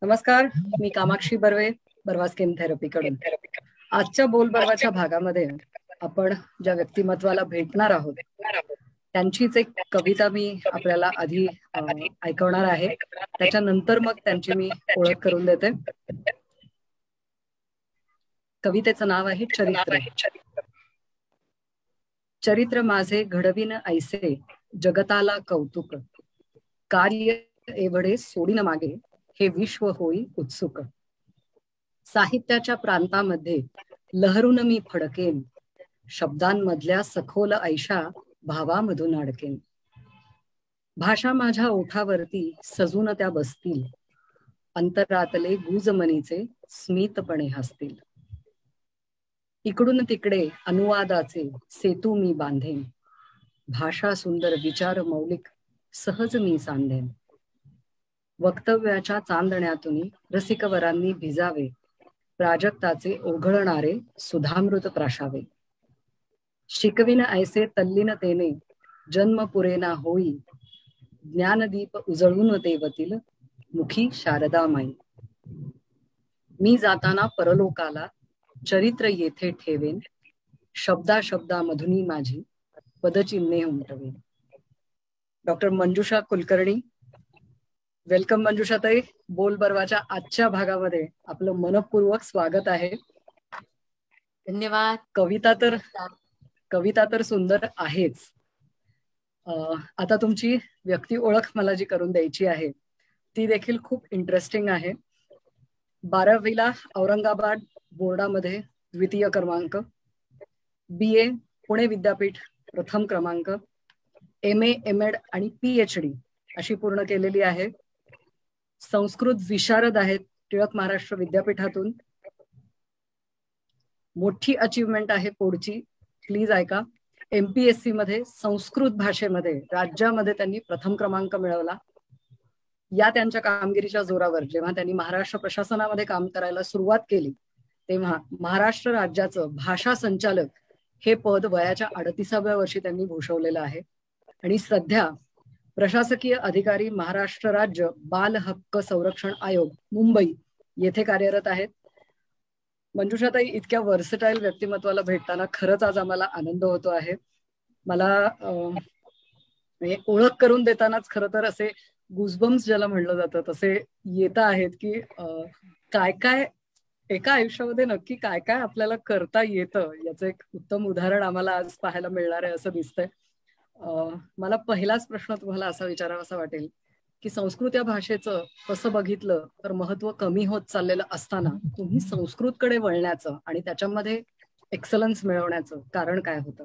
नमस्कार, मी Kamakshi Barve, Barva skin therapy कडून. आजच्या बोलबर्वाच्या भागामध्ये आपण ज्या व्यक्तिमत्वाला भेटणार आहोत त्यांचीच एक कविता मी आपल्याला आधी ऐकवणार आहे. त्याच्यानंतर मग त्यांची मी ओळख करून देते. कवितेचं नाव आहे चरित्र. चरित्र माझे घडविन ऐसे जगताला कौतुक, कार्य एवढे सोडीन मागे हे विश्व होई उत्सुक. साहित्याच्या प्रांतामध्ये लहरून मी फडकेन, शब्दांमधल्या सखोल ऐशा भावामधून अडकेन. भाषा माझ्या ओठावरती सजून त्या बसतील, अंतरातले गुजमनीचे स्मितपणे हसतील. इकडून तिकडे अनुवादाचे सेतू मी बांधेन, भाषा सुंदर विचार मौलिक सहज मी सांधेन. वक्तव्याच्या चांदण्यातून रसिकवरांनी भिजावे, प्राजक्ताचे ओघळणारे सुधामृत प्राशावे. शिकविन ऐसे तल्लीनतेने जन्म पुरेना होई, ज्ञानदीप उजळून देवतील मुखी शारदा माई. मी जाताना परलोकाला चरित्र येथे ठेवेन, शब्दा शब्दामधुनी माझी पदचिन्हे उमटवेन. डॉक्टर मंजुषा कुलकर्णी. वेलकम मंजुषाताई. बोलबर्वाच्या आजच्या भागामध्ये आपलं मनपूर्वक स्वागत आहे. धन्यवाद. कविता तर सुंदर आहेच. आता तुमची व्यक्ती ओळख मला जी करून द्यायची आहे ती देखील खूप इंटरेस्टिंग आहे. 12वीला औरंगाबाद बोर्डामध्ये द्वितीय क्रमांक, BA पुणे विद्यापीठ प्रथम क्रमांक, MA MEd आणि PhD अशी पूर्ण केलेली आहे. संस्कृत विशारद आहेत टिळक महाराष्ट्र विद्यापीठातून. मोठी अचीवमेंट आहे पुढची, प्लीज ऐका. MPSC मध्ये संस्कृत भाषेमध्ये राज्यामध्ये त्यांनी प्रथम क्रमांक मिळवला. या त्यांच्या कामगिरीच्या जोरावर जेव्हा त्यांनी महाराष्ट्र प्रशासनामध्ये काम करायला सुरुवात केली तेव्हा महाराष्ट्र राज्याचं भाषा संचालक हे पद वयाच्या 38व्या वर्षी त्यांनी भूषवलेलं आहे. आणि सध्या प्रशासकीय अधिकारी, महाराष्ट्र राज्य बाल हक्क संरक्षण आयोग, मुंबई येथे कार्यरत आहेत. मंजुषाताई, इतक्या वर्सटाईल व्यक्तिमत्वाला भेटताना खरंच आज आम्हाला आनंद होतो आहे. मला ओळख करून देतानाच खरं तर असे गुजबम्स ज्याला म्हणलं जातं तसे येत आहेत की काय काय एका आयुष्यामध्ये नक्की काय काय आपल्याला करता येतं याचं एक उत्तम उदाहरण आम्हाला आज पाहायला मिळणार आहे असं दिसतंय. मला पहिलाच प्रश्न तुम्हाला असा विचारावासा वाटेल की संस्कृत या भाषेचं कसं बघितलं तर महत्व कमी होत चाललेलं असताना तुम्ही संस्कृतकडे वळण्याचं आणि त्याच्यामध्ये एक्सलन्स मिळवण्याचं कारण काय होतं?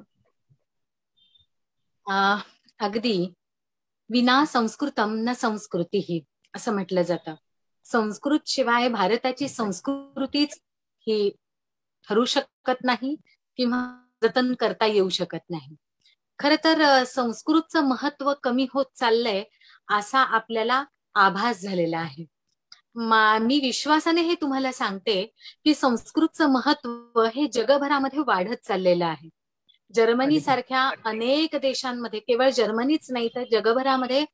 अगदी विना संस्कृतम न संस्कृती असं म्हटलं जातं. संस्कृत शिवाय भारताची संस्कृतीच ही ठरू शकत नाही किंवा जतन करता येऊ शकत नाही. खर तर संस्कृतचं महत्व कमी होत चाललंय असा आपल्याला आभास झालेला आहे. मी विश्वासाने हे तुम्हाला सांगते की संस्कृतचं महत्व हे जगभरामध्ये वाढत चाललेलं आहे. जर्मनी सारख्या अनेक देशांमध्ये, केवळ जर्मनीच नाही तर जगभरामध्ये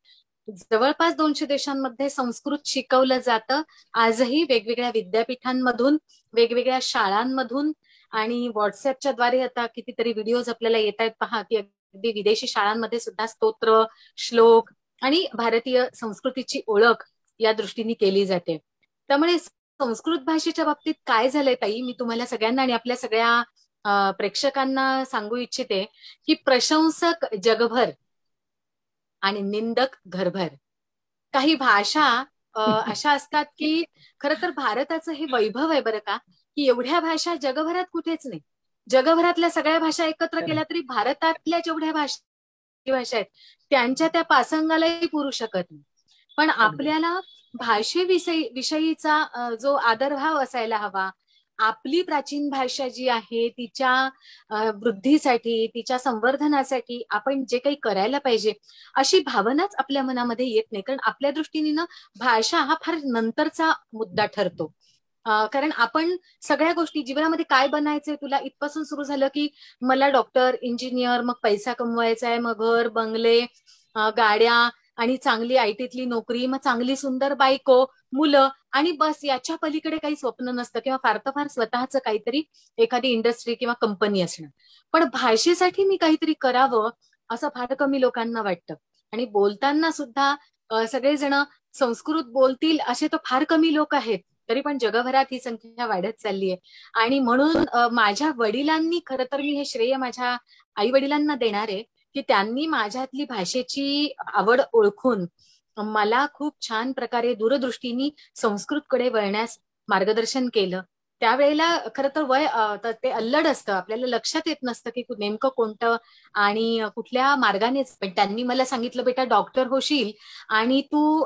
जवळपास 200 देशांमध्ये संस्कृत शिकवलं जातं. आजही वेगवेगळ्या विद्यापीठांमधून, वेगवेगळ्या शाळांमधून आणि व्हॉट्सअपच्या द्वारे आता कितीतरी व्हिडिओज आपल्याला येत आहेत पहा की अगदी विदेशी शाळांमध्ये सुद्धा स्तोत्र, श्लोक आणि भारतीय संस्कृतीची ओळख या दृष्टीने केली जाते. त्यामुळे संस्कृत भाषेच्या बाबतीत काय झालंय ताई, मी तुम्हाला सगळ्यांना आणि आपल्या सगळ्या प्रेक्षकांना सांगू इच्छिते की प्रशंसक जगभर आणि निंदक घरभर. काही भाषा अशा असतात की खरं तर भारताचं हे वैभव आहे बरं का, की एवढ्या भाषा जगभरात कुठेच नाही. जगभरातल्या सगळ्या भाषा एकत्र केल्या तरी भारतातल्या जेवढ्या भाषा आहेत त्यांच्या त्या पासंगालाही पुरू शकत नाही. पण आपल्याला भाषेविषयीचा जो आदरभाव असायला हवा, आपली प्राचीन भाषा जी आहे तिच्या वृद्धीसाठी, तिच्या संवर्धनासाठी आपण जे काही करायला पाहिजे अशी भावनाच आपल्या मनामध्ये येत नाही. कारण आपल्या दृष्टीने ना भाषा हा फार नंतरचा मुद्दा ठरतो. कारण आपण सगळ्या गोष्टी जीवनामध्ये काय बनायचंय तुला इथपासून सुरू झालं की मला डॉक्टर, इंजिनियर, मग पैसा कमवायचा आहे, मग घर, बंगले, गाड्या आणि चांगली आयटीतली नोकरी, मग चांगली सुंदर बायको, मुलं, आणि बस याच्या पलीकडे काही स्वप्न नसतं, किंवा फार तर फार स्वतःचं काहीतरी एखादी इंडस्ट्री किंवा कंपनी असणं. पण भाषेसाठी मी काहीतरी करावं असं फार कमी लोकांना वाटतं. आणि बोलताना सुद्धा सगळेजण संस्कृत बोलतील असे तर फार कमी लोक आहेत. तरी पण जगभरात ही संख्या वाढत चालली आहे. आणि म्हणून माझ्या वडिलांनी, खरं तर मी हे श्रेय माझ्या आई वडिलांना देणार आहे, की त्यांनी माझ्यातली भाषेची आवड ओळखून मला खूप छान प्रकारे दूरदृष्टीने संस्कृतकडे वळण्यास मार्गदर्शन केलं. त्यावेळेला खरं तर वय ते अल्लड असतं, आपल्याला लक्षात येत नसतं की नेमकं कोणतं आणि कुठल्या मार्गानेच. पण त्यांनी मला सांगितलं, बेटा डॉक्टर होशील आणि तू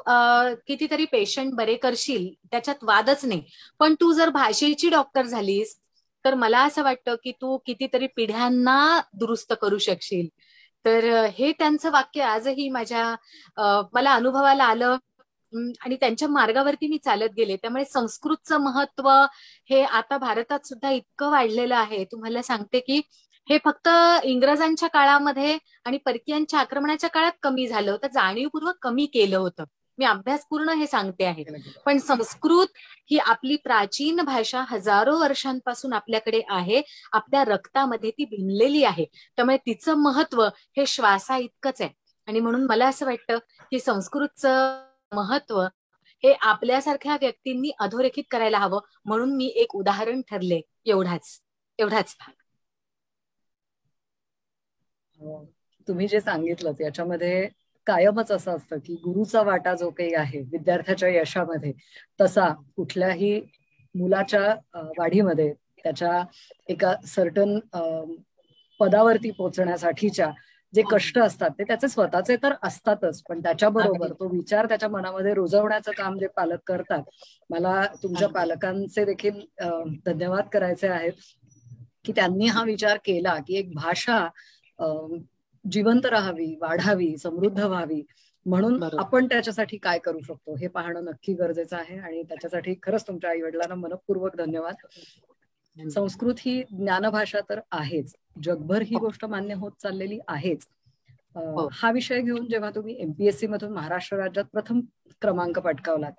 कितीतरी पेशंट बरे करशील, त्याच्यात वादच नाही, पण तू जर भाषेची डॉक्टर झालीस तर मला असं वाटतं की तू कितीतरी पिढ्यांना दुरुस्त करू शकशील. तर हे त्यांचं वाक्य आजही मला अनुभवाला आलं आणि त्यांच्या मार्गावरती मी चालत गेले. त्यामुळे संस्कृतचं महत्व हे आता भारतात सुद्धा इतकं वाढलेलं आहे. तुम्हाला सांगते की हे फक्त इंग्रजांच्या काळामध्ये आणि परकीयांच्या आक्रमणाच्या काळात कमी झालं होतं, जाणीवपूर्वक कमी केलं होतं. मी अभ्यासपूर्ण हे सांगते आहे. पण संस्कृत ही आपली प्राचीन भाषा हजारो वर्षांपासून आपल्याकडे आहे, आपल्या रक्तामध्ये ती भिनलेली आहे. त्यामुळे तिचं महत्व हे श्वासा इतकंच आहे. आणि म्हणून मला असं वाटतं की संस्कृतचं महत्व हे आपल्यासारख्या व्यक्तींनी अधोरेखित करायला हवं. म्हणून मी एक उदाहरण ठरले. एवढाच भाग. तुम्ही जे सांगितलं याच्यामध्ये कायमच असं असतं की गुरुचा वाटा जो काही आहे विद्यार्थ्याच्या यशामध्ये, तसा कुठल्याही मुलाच्या वाढीमध्ये त्याच्या एका सर्टन पदावरती पोहोचण्यासाठीच्या जे कष्ट असतात ते त्याचे स्वतःचे तर असतातच, पण त्याच्याबरोबर तो विचार त्याच्या मनामध्ये रुजवण्याचं काम जे पालक करतात, मला तुमच्या पालकांचे देखील धन्यवाद करायचे आहेत की त्यांनी हा विचार केला की एक भाषा जिवंत राहावी, वाढावी, समृद्ध व्हावी, म्हणून आपण त्याच्यासाठी काय करू शकतो हे पाहणं नक्की गरजेचं आहे. आणि त्याच्यासाठी खरंच तुमच्या आई वडिलांना मनपूर्वक धन्यवाद. संस्कृत ही ज्ञानभाषा तर आहेच, जगभर ही गोष्ट मान्य होत चाललेली आहेच. हा विषय घेऊन जेव्हा तुम्ही एमपीएससी मधून महाराष्ट्र राज्यात प्रथम क्रमांक पटकावलात,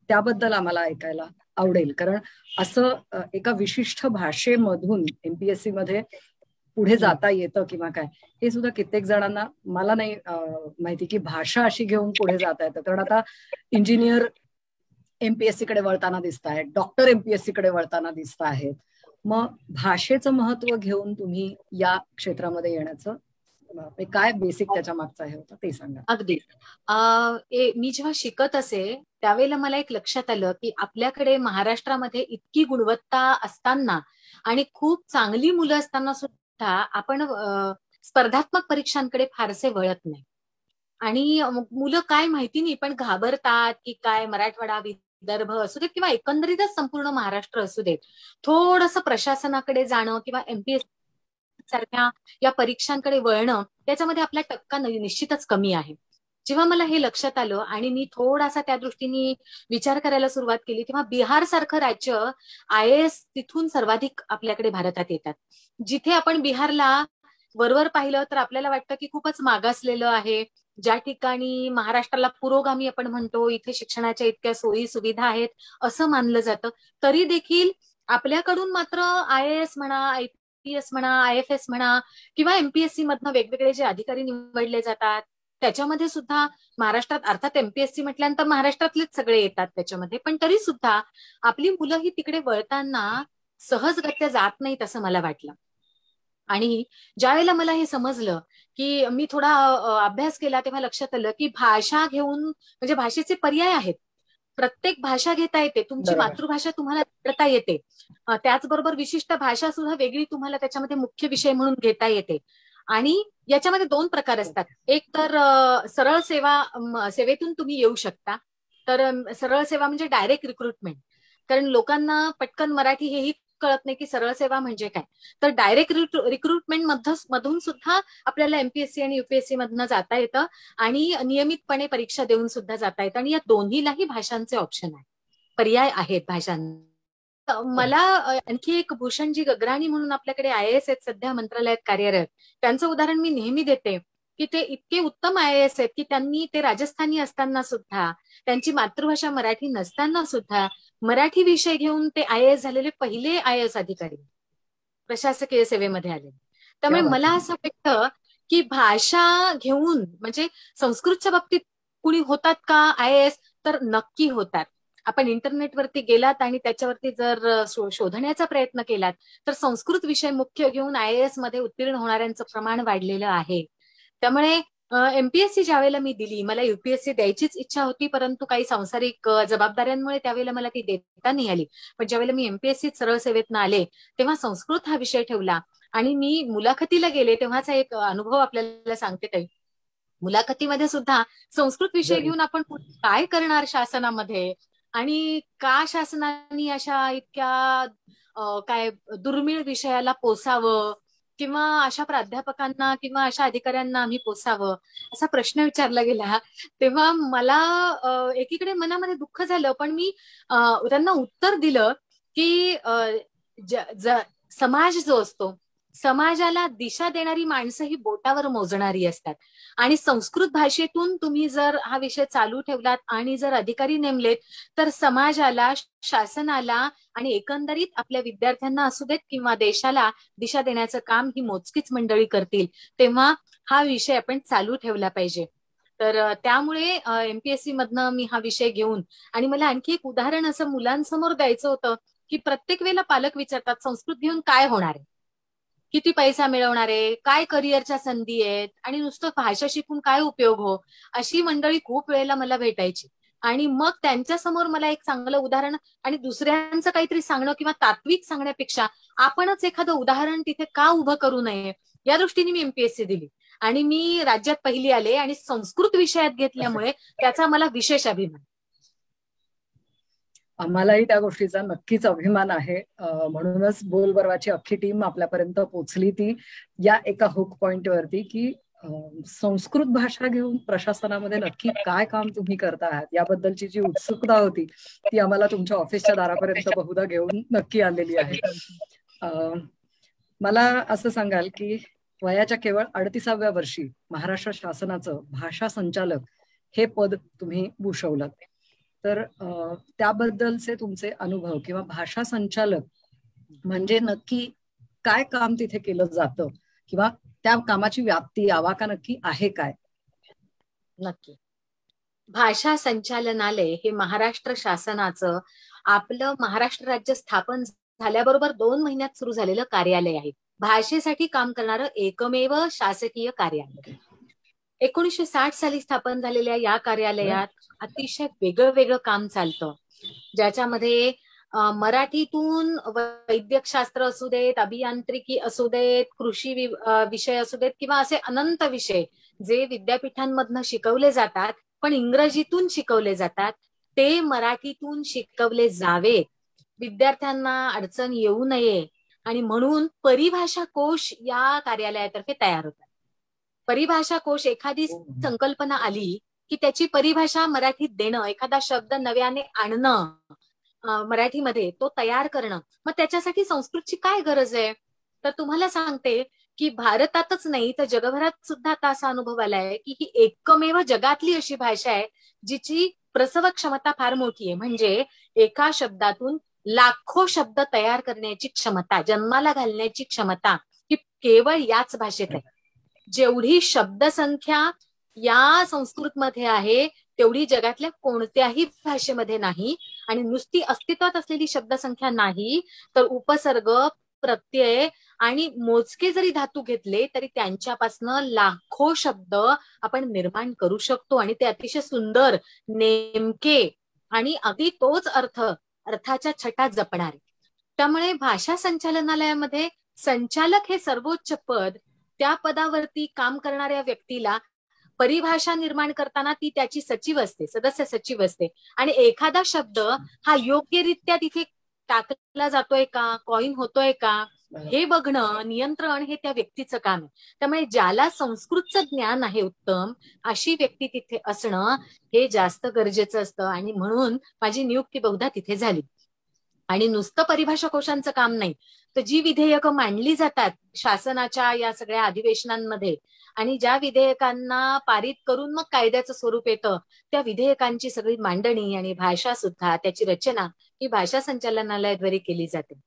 त्याबद्दल आम्हाला ऐकायला आवडेल. कारण असं एका विशिष्ट भाषेमधून एमपीएससी मध्ये पुढे जाता येतं किंवा काय, हे सुद्धा कित्येक जणांना, मला नाही माहिती की भाषा अशी घेऊन पुढे जाता येतं. कारण आता इंजिनियर एमपीएससी कडे वळताना दिसत आहेत, डॉक्टर एमपीएससी कडे वळताना दिसत आहेत. मग भाषेचं महत्व घेऊन तुम्ही या क्षेत्रामध्ये येण्याचं काय बेसिक त्याच्या मागचं आहे होतं ते सांगा. अगदी. मी जेव्हा शिकत असे त्यावेळेला मला एक लक्षात आलं की आपल्याकडे महाराष्ट्रामध्ये इतकी गुणवत्ता असताना आणि खूप चांगली मुलं असताना सुद्धा आपण स्पर्धात्मक परीक्षांकडे फारसे वळत नाही. आणि मुलं काय माहिती नाही पण घाबरतात की काय, मराठवाडा विदर्भ असू देत किंवा एकंदरीतच संपूर्ण महाराष्ट्र असू देत, थोडंसं प्रशासनाकडे जाणं किंवा एमपीएससी सारख्या या परीक्षांकडे वळणं, त्याच्यामध्ये आपला टक्का निश्चितच कमी आहे. जेव्हा मला हे लक्षात आलं आणि मी थोडासा त्या दृष्टीने विचार करायला सुरुवात केली, तेव्हा बिहार सारखं राज्य IAS तिथून सर्वाधिक आपल्याकडे भारतात येतात. जिथे आपण बिहारला वरवर पाहिलं तर आपल्याला वाटतं की खूपच मागासलेलं आहे. ज्या ठिकाणी महाराष्ट्राला पुरोगामी आपण म्हणतो, इथे शिक्षणाच्या इतक्या सोयी सुविधा आहेत असं मानलं जातं, तरी देखील आपल्याकडून मात्र IAS म्हणा, IPS म्हणा, IFS म्हणा किंवा एमपीएससी मधनं वेगवेगळे जे अधिकारी निवडले जातात त्याच्यामध्ये सुद्धा महाराष्ट्रात, अर्थात एमपीएससी म्हटल्यानंतर महाराष्ट्रातलेच सगळे येतात त्याच्यामध्ये, पण तरी सुद्धा आपली मुलं ही तिकडे वळताना सहजगत्या जात नाहीत असं मला वाटलं. आणि ज्या वेळेला मला हे समजलं की मी थोडा अभ्यास केला तेव्हा लक्षात आलं की भाषा घेऊन म्हणजे भाषेचे पर्याय आहेत. प्रत्येक भाषा घेता येते, तुमची मातृभाषा तुम्हाला करता येते, त्याचबरोबर विशिष्ट भाषा सुद्धा वेगळी तुम्हाला त्याच्यामध्ये मुख्य विषय म्हणून घेता येते. आणि याच्यामध्ये 2 प्रकार असतात. एक तर सरळ सेवेतून तुम्ही येऊ शकता. तर सरळ सेवा म्हणजे डायरेक्ट रिक्रुटमेंट, कारण लोकांना पटकन मराठी हेही कळत नाही की सरळ सेवा म्हणजे काय. तर डायरेक्ट रिक्रुटमेंट मधून सुद्धा आपल्याला एमपीएससी आणि युपीएससी मधनं जाता येतं आणि नियमितपणे परीक्षा देऊन सुद्धा जाता येतं. आणि या दोन्हीलाही भाषांचे ऑप्शन आहे, पर्याय आहेत भाषांना. मला आणखी एक भूषणजी गगराणी म्हणून आपल्याकडे IAS आहेत सध्या मंत्रालयात कार्यरत, त्यांचं उदाहरण मी नेहमी देते की ते इतके उत्तम IAS आहेत की त्यांनी ते राजस्थानी असताना सुद्धा, त्यांची मातृभाषा मराठी नसताना सुद्धा मराठी विषय घेऊन ते IAS झालेले पहिले IAS अधिकारी, प्रशासकीय सेवेमध्ये आले. त्यामुळे मला असं वाटतं की भाषा घेऊन म्हणजे संस्कृतच्या बाबतीत कुणी होतात का IAS, तर नक्की होतात. आपण इंटरनेटवरती गेलात आणि त्याच्यावरती जर शोधण्याचा प्रयत्न केलात तर संस्कृत विषय मुख्य घेऊन IAS मध्ये उत्तीर्ण होणाऱ्यांचं प्रमाण वाढलेलं आहे. त्यामुळे MPSC ज्या वेळेला मी दिली, मला UPSC द्यायचीच इच्छा होती, परंतु काही सांसारिक जबाबदाऱ्यांमुळे त्यावेळेला मला ती देता नाही आली. पण ज्यावेळेला मी MPSC सरळ सेवेतनं आले तेव्हा संस्कृत हा विषय ठेवला आणि मी मुलाखतीला गेले तेव्हाचा एक अनुभव आपल्याला सांगते ताई. मुलाखतीमध्ये सुद्धा संस्कृत विषय घेऊन आपण काय करणार शासनामध्ये आणि का शासनाने अशा इतक्या काय दुर्मिळ विषयाला पोसावं किंवा अशा प्राध्यापकांना किंवा अशा अधिकाऱ्यांना आम्ही पोसावं असा प्रश्न विचारला गेला. तेव्हा मला एकीकडे मनामध्ये दुःख झालं, पण मी त्यांना उत्तर दिलं की समाज जो असतो, समाजाला दिशा देणारी माणसं ही बोटावर मोजणारी असतात आणि संस्कृत भाषेतून तुम्ही जर हा विषय चालू ठेवलात आणि जर अधिकारी नेमलेत तर समाजाला, शासनाला आणि एकंदरीत आपल्या विद्यार्थ्यांना असू देत किंवा देशाला दिशा देण्याचं काम ही मोजकीच मंडळी करतील. तेव्हा हा विषय आपण चालू ठेवला पाहिजे. तर त्यामुळे MPSC मधनं मी हा विषय घेऊन, आणि मला आणखी एक उदाहरण असं मुलांसमोर द्यायचं होतं की प्रत्येक वेळेला पालक विचारतात संस्कृत घेऊन काय होणार आहे, किती पैसा मिळवणार आहे, काय करिअरच्या संधी आहेत आणि नुसतं भाषा शिकून काय उपयोग हो, अशी मंडळी खूप वेळेला मला भेटायची. आणि मग त्यांच्या समोर मला एक चांगलं उदाहरण आणि दुसऱ्यांचं काहीतरी सांगणं किंवा तात्विक सांगण्यापेक्षा आपणच एखादं उदाहरण तिथे का उभं करू नये या दृष्टीने मी MPSC दिली आणि मी राज्यात पहिली आले आणि संस्कृत विषयात घेतल्यामुळे त्याचा मला विशेष अभिमान. आम्हालाही त्या गोष्टीचा नक्कीच अभिमान आहे. म्हणूनच बोलबर्वाची अख्खी टीम आपल्यापर्यंत पोहोचली ती या एका हुक पॉइंटवरती की संस्कृत भाषा घेऊन प्रशासनामध्ये नक्की काय काम तुम्ही करता आहात याबद्दलची जी उत्सुकता होती ती आम्हाला तुमच्या ऑफिसच्या दारापर्यंत बहुधा घेऊन नक्की आलेली आहे. मला असं सांगाल की वयाच्या केवळ 38व्या वर्षी महाराष्ट्र शासनाचं भाषा संचालक हे पद तुम्ही भूषवलं, तर त्याबद्दलचे तुमचे अनुभव किंवा भाषा संचालक म्हणजे नक्की काय काम तिथे केलं जातं किंवा त्या कामाची व्याप्ती आवाका नक्की आहे काय? नक्की भाषा संचालनालय हे महाराष्ट्र शासनाचं आपलं महाराष्ट्र राज्य स्थापन झाल्याबरोबर 2 महिन्यात सुरू झालेलं कार्यालय आहे. भाषेसाठी काम करणारं एकमेव शासकीय कार्यालय. 1960 साली स्थापन झालेल्या या कार्यालयात अतिशय वेगळं काम चालतं, ज्याच्यामध्ये मराठीतून वैद्यकशास्त्र असू देत, अभियांत्रिकी असू देत, कृषी विषय असू देत किंवा असे अनंत विषय जे विद्यापीठांमधनं शिकवले जातात पण इंग्रजीतून शिकवले जातात ते मराठीतून शिकवले जावे, विद्यार्थ्यांना अडचण येऊ नये आणि म्हणून परिभाषा कोश या कार्यालयातर्फे तयार होतात. परिभाषा कोश एखादी संकल्पना आली की त्याची परिभाषा मराठीत देणं, एखादा शब्द नव्याने आणणं मराठीमध्ये तो तयार करणं, मग त्याच्यासाठी संस्कृतची काय गरज आहे? तर तुम्हाला सांगते की भारतातच नाही तर जगभरात सुद्धा आता असा अनुभव आलाय की ही एकमेव जगातली अशी भाषा आहे जिची प्रसव क्षमता फार मोठी आहे. म्हणजे एका शब्दातून लाखो शब्द तयार करण्याची क्षमता, जन्माला घालण्याची क्षमता ही केवळ याच भाषेत आहे. जेवढी शब्दसंख्या या संस्कृतमध्ये आहे तेवढी जगातल्या कोणत्याही भाषेमध्ये नाही. आणि नुसती अस्तित्वात असलेली शब्दसंख्या नाही तर उपसर्ग, प्रत्यय आणि मोजके जरी धातू घेतले तरी त्यांच्यापासनं लाखो शब्द आपण निर्माण करू शकतो आणि ते अतिशय सुंदर, नेमके आणि अगदी तोच अर्थाच्या छटा जपणारे. त्यामुळे भाषा संचालनालयामध्ये संचालक हे सर्वोच्च पद, त्या पदावरती काम करणाऱ्या व्यक्तीला परिभाषा निर्माण करताना ती त्याची सचिव असते, सदस्य सचिव असते आणि एखादा शब्द हा योग्यरित्या तिथे टाकला जातोय का, कॉइन होतोय का हे बघणं, नियंत्रण हे त्या व्यक्तीचं काम आहे. त्यामुळे ज्याला संस्कृतचं ज्ञान आहे उत्तम अशी व्यक्ती तिथे असणं हे जास्त गरजेचं असतं आणि म्हणून माझी नियुक्ती बहुधा तिथे झाली. आणि नुसतं परिभाषा कोशांचं काम नाही, तर जी विधेयकं मांडली जातात शासनाच्या या सगळ्या अधिवेशनांमध्ये आणि ज्या विधेयकांना पारित करून मग कायद्याचं स्वरूप येतं, त्या विधेयकांची सगळी मांडणी आणि भाषा सुद्धा, त्याची रचना ही भाषा संचालनालयाद्वारे केली जाते.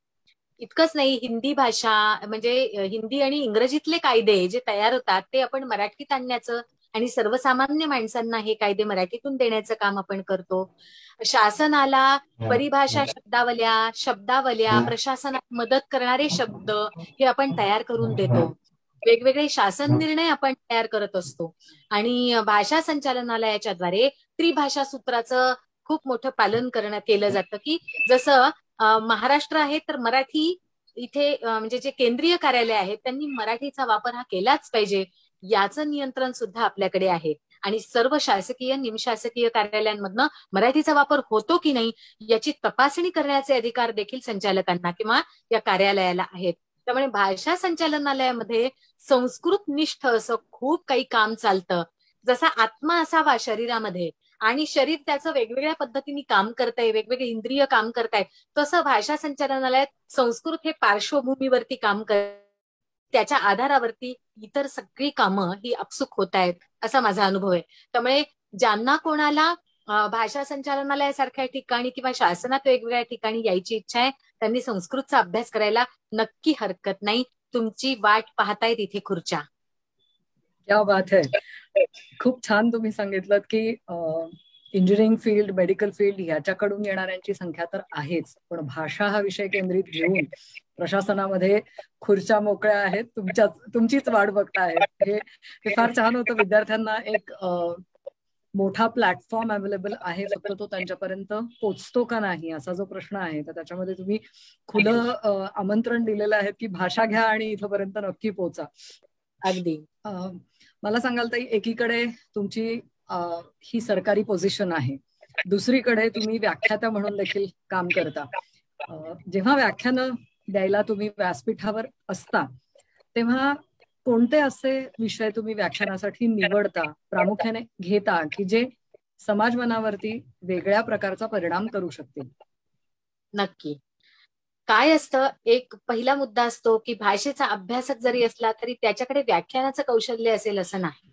इतकंच नाही, हिंदी भाषा म्हणजे हिंदी आणि इंग्रजीतले कायदे जे तयार होतात ते आपण मराठीत आणण्याचं आणि सर्वसामान्य माणसांना हे कायदे मराठीतून देण्याचं काम आपण करतो. शासनाला परिभाषा शब्दावल्या, प्रशासनात मदत करणारे शब्द हे आपण तयार करून देतो. वेगवेगळे शासन निर्णय आपण तयार करत असतो. आणि भाषा संचालनालयाच्या द्वारे त्रिभाषा सूत्राचं खूप मोठं पालन केलं जातं, की जसं महाराष्ट्र आहे तर मराठी इथे म्हणजे जे केंद्रीय कार्यालय आहेत त्यांनी मराठीचा वापर हा केलाच पाहिजे, याचं नियंत्रण सुद्धा आपल्याकडे आहे. आणि सर्व शासकीय निमशासकीय कार्यालयांमधनं मराठीचा वापर होतो की नाही याची तपासणी करण्याचे अधिकार देखील संचालकांना किंवा या कार्यालयाला आहेत. त्यामुळे भाषा संचालनालयामध्ये संस्कृत निष्ठ असं खूप काही काम चालतं. जसा आत्मा असावा शरीरामध्ये आणि शरीर त्याचं वेगवेगळ्या पद्धतीने काम करताय, वेगवेगळे इंद्रिय काम करतायत, तसं भाषा संचालनालयात संस्कृत हे पार्श्वभूमीवरती काम करत, त्याच्या आधारावरती इतर सगळी कामं ही आपसूक होत आहेत, असा माझा अनुभव आहे. त्यामुळे ज्यांना कोणाला भाषा संचालनालयासारख्या ठिकाणी किंवा शासनात वेगवेगळ्या ठिकाणी यायची इच्छा आहे त्यांनी संस्कृतचा अभ्यास करायला नक्की हरकत नाही. तुमची वाट पाहतायत इथे खुर्च्या. क्या बात आहे. खूप छान तुम्ही सांगितलं की इंजिनिअरिंग फील्ड, मेडिकल फील्ड याच्याकडून येणाऱ्यांची संख्या तर आहेच, पण भाषा हा विषय केंद्रित घेऊन प्रशासनामध्ये खुर्च्या मोकळ्या आहेत, तुमचीच वाट बघतायत. हे फार छान होतं. विद्यार्थ्यांना एक मोठा प्लॅटफॉर्म अवेलेबल आहे, फक्त तो त्यांच्यापर्यंत पोचतो का नाही असा जो प्रश्न आहे, तर त्याच्यामध्ये तुम्ही खुलं आमंत्रण दिलेलं आहे की भाषा घ्या आणि इथपर्यंत नक्की पोचा. अगदी. मला सांगाल ताई, एकीकडे तुमची ही सरकारी पोझिशन आहे, दुसरीकडे तुम्ही व्याख्याता म्हणून देखील काम करता. जेव्हा व्याख्यानं द्यायला तुम्ही व्यासपीठावर असता तेव्हा कोणते असे विषय तुम्ही व्याख्यानासाठी निवडता, प्रामुख्याने घेता, की जे समाज मनावरती वेगळ्या प्रकारचा परिणाम करू शकतील? नक्की. काय असतं, एक पहिला मुद्दा असतो की भाषेचा अभ्यासक जरी असला तरी त्याच्याकडे व्याख्यानाचं कौशल्य असेल असं नाही.